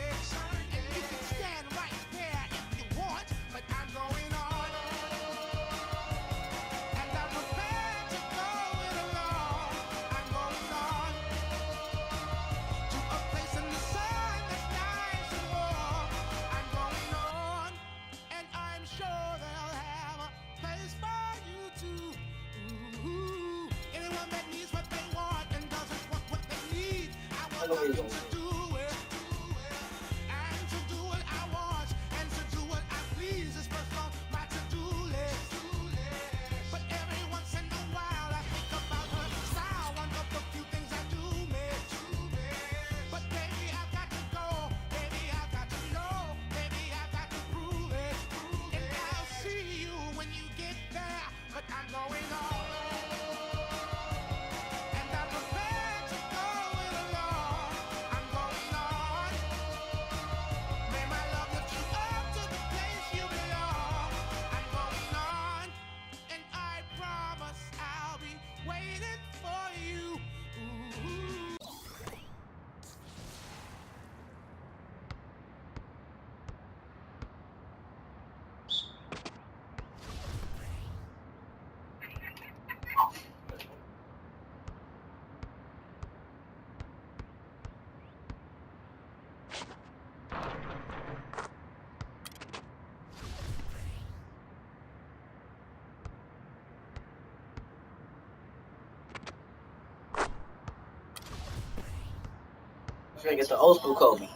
I'm trying to get the old school Kobe.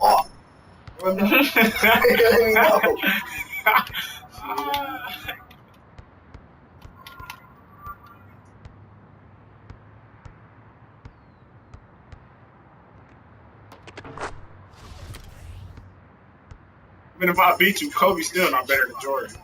Oh. Let me know. Even if I beat you, Kobe's still not better than Jordan.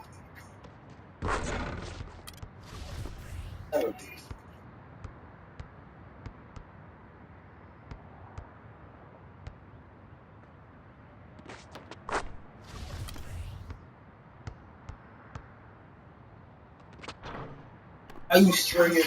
Are you stringing?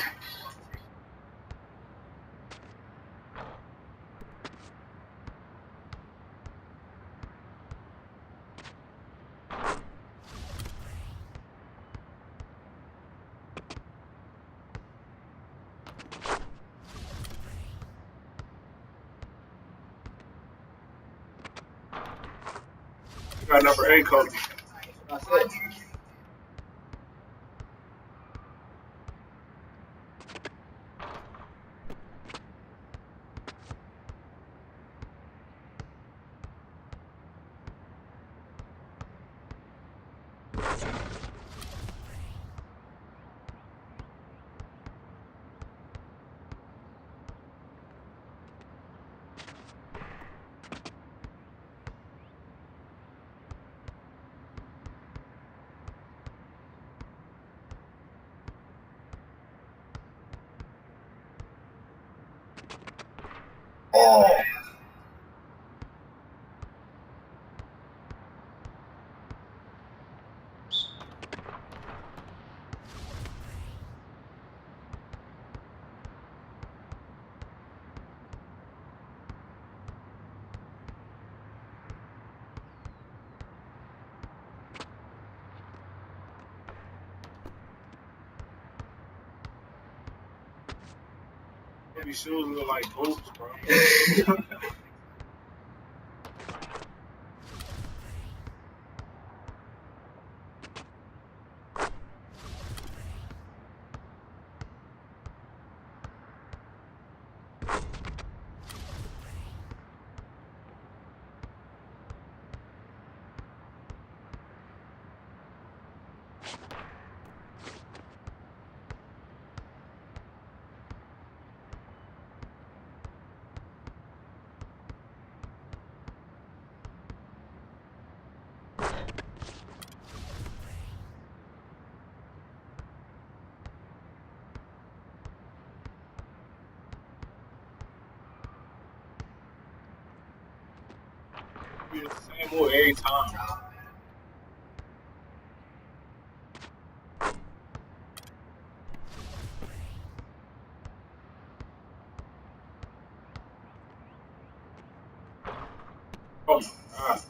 You got number 8, Kobe. That's it. Oh. These shoes look like boots, bro. Be the same move every time. Oh, God.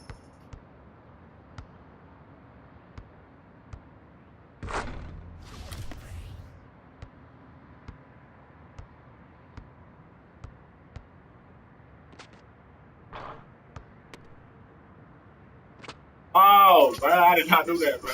Oh, bro, I did not do that, bro.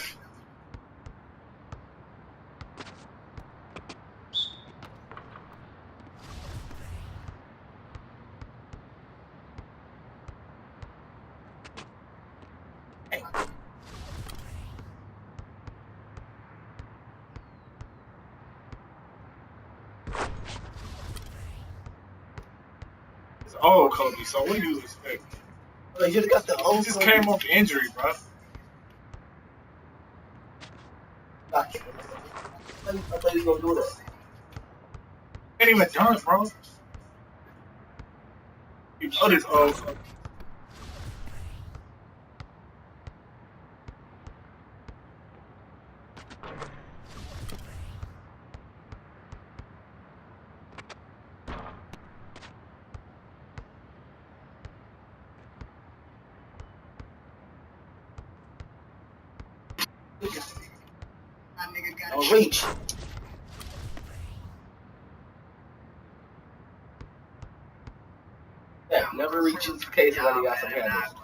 old Kobe, so what do you expect? Bro, you just got the old. He just came off injury, bro. I thought you was gonna do that. Can't even dunk, bro. You know this old Kobe. Don't reach. Yeah, never reaches the case when he got some handles.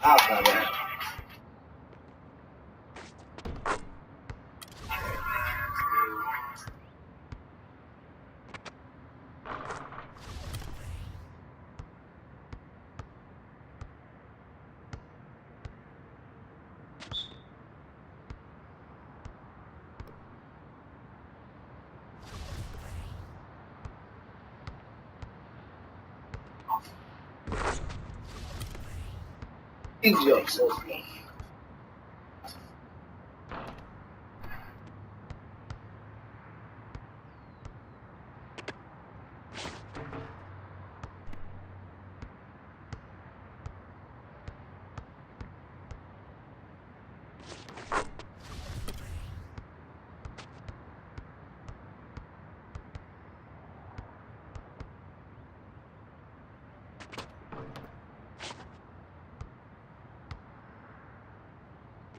That's not bad. Easy up, so.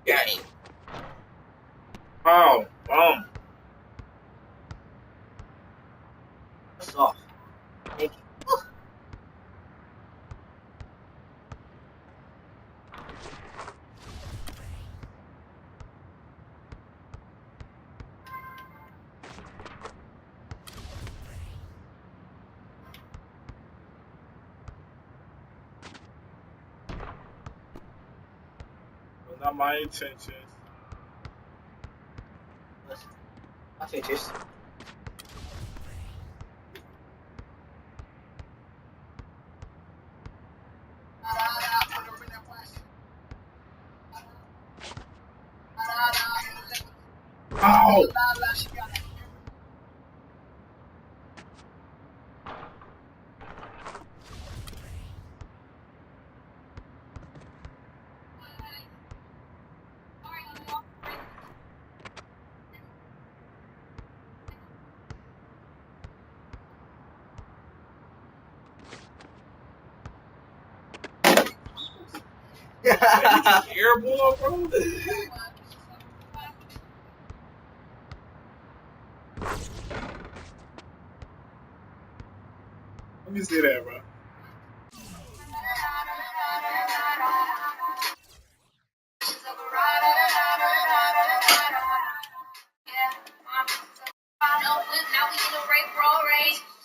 Got him. Oh, That's off. Thank you. not my intentions. I think just. Oh! Airball, bro. Let me see that, bro.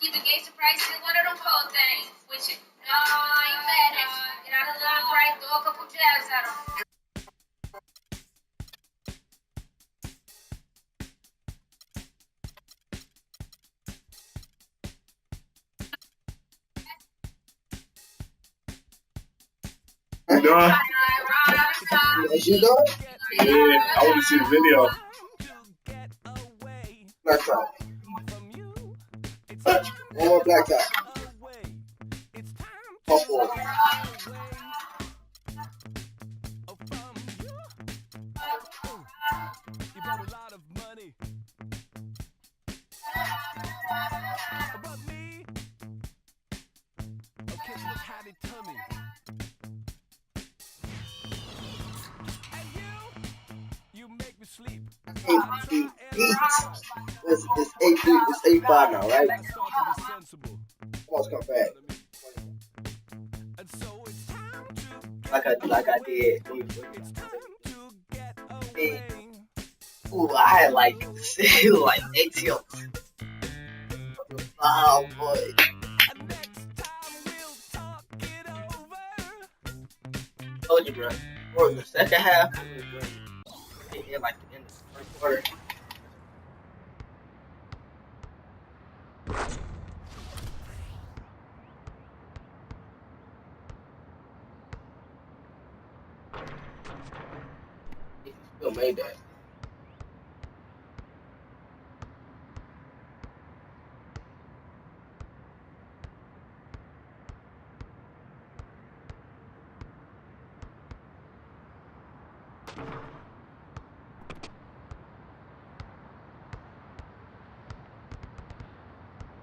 Keep it gangsta price in one of them cold things. Which you no, I ain't mad at you. Get out of line right, throw a couple jabs at him. You done? Is you done? Yeah, I want to see the video. Black tie. One more black tie. All four. It's 8-5 now, right? Almost come back. Like I did. Ooh, I had like 8 kills. Oh boy. Told you, bro. For the second half, it like the end of the first quarter. He still made that.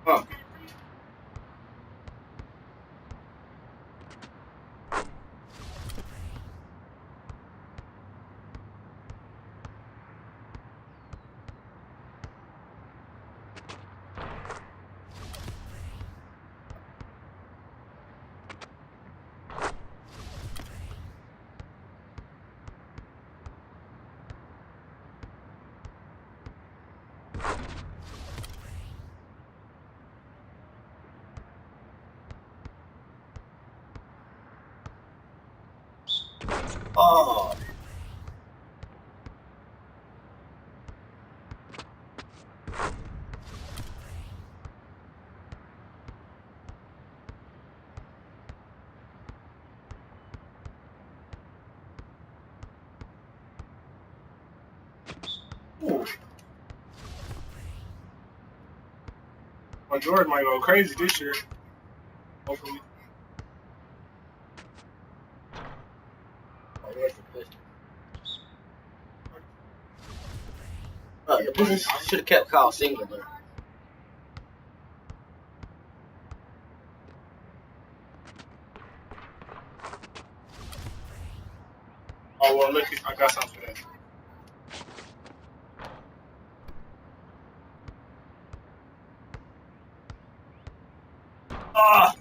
Huh. Oh. Ooh. Well, Jordan might go crazy this year. Hopefully. The Pistons should have kept Kyle Singler, though. Oh, well, look, I got something for that. Ah!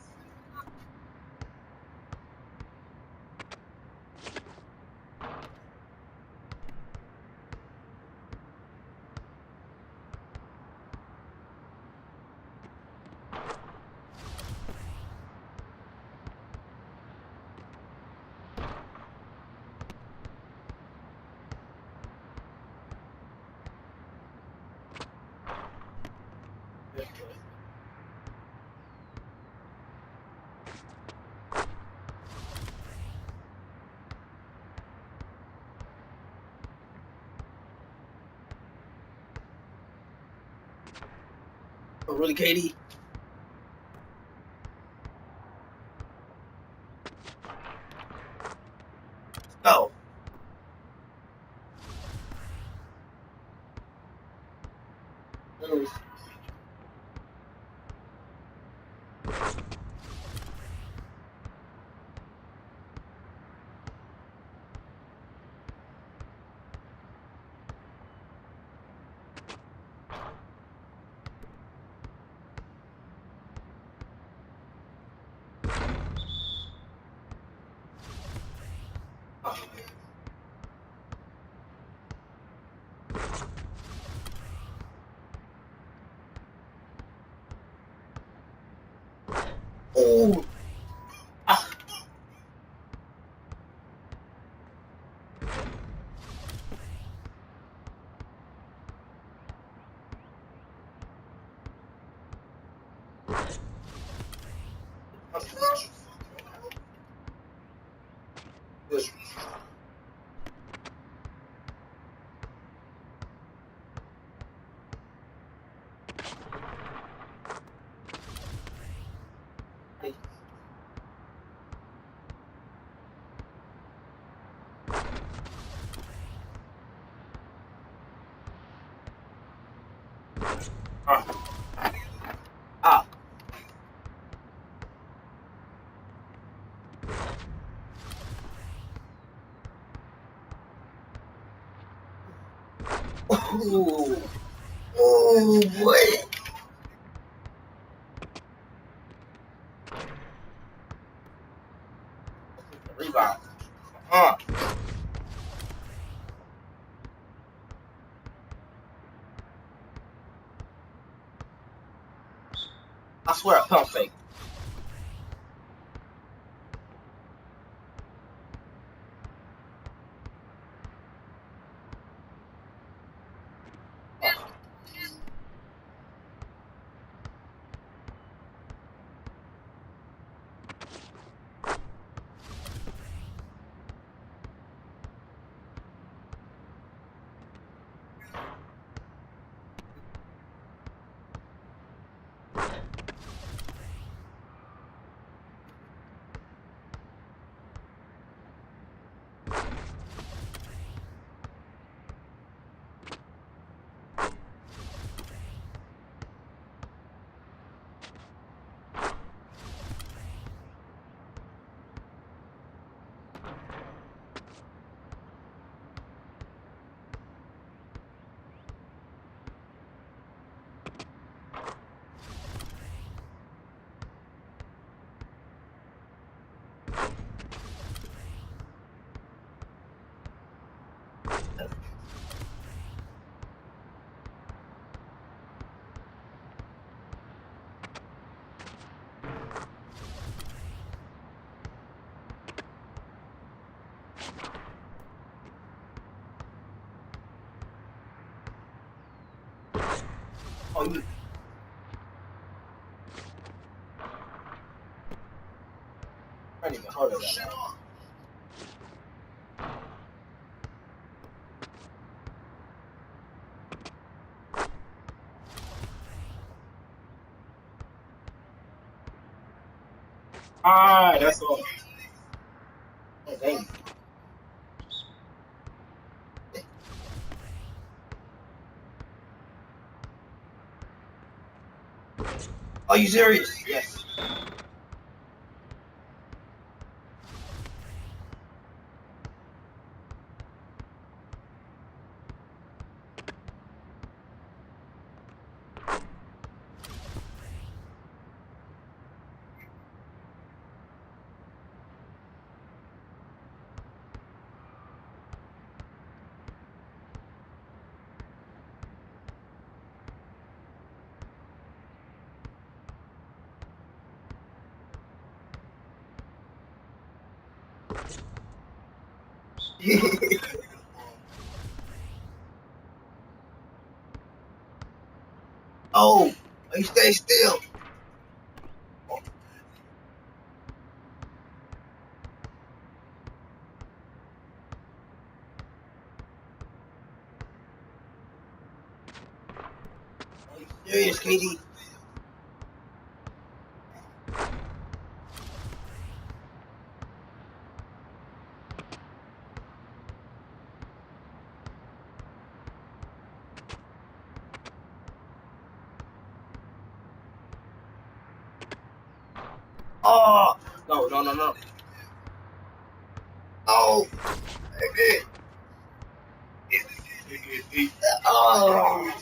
Oh, really, Katie? Oh. Oh. Ah. Ah. Oh. Oh boy. Rebound. I swear, pump fake. Oh, you. I didn't even hold it that long. Ah, that's all. Oh, dang. Are you serious? Yes. Oh, you stay still. Are you serious, KD? Oh, no, no, no, no. Oh, okay. Oh.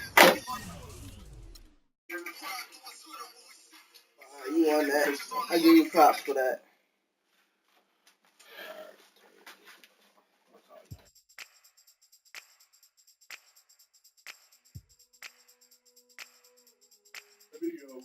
You won that. I give you props for that. Video.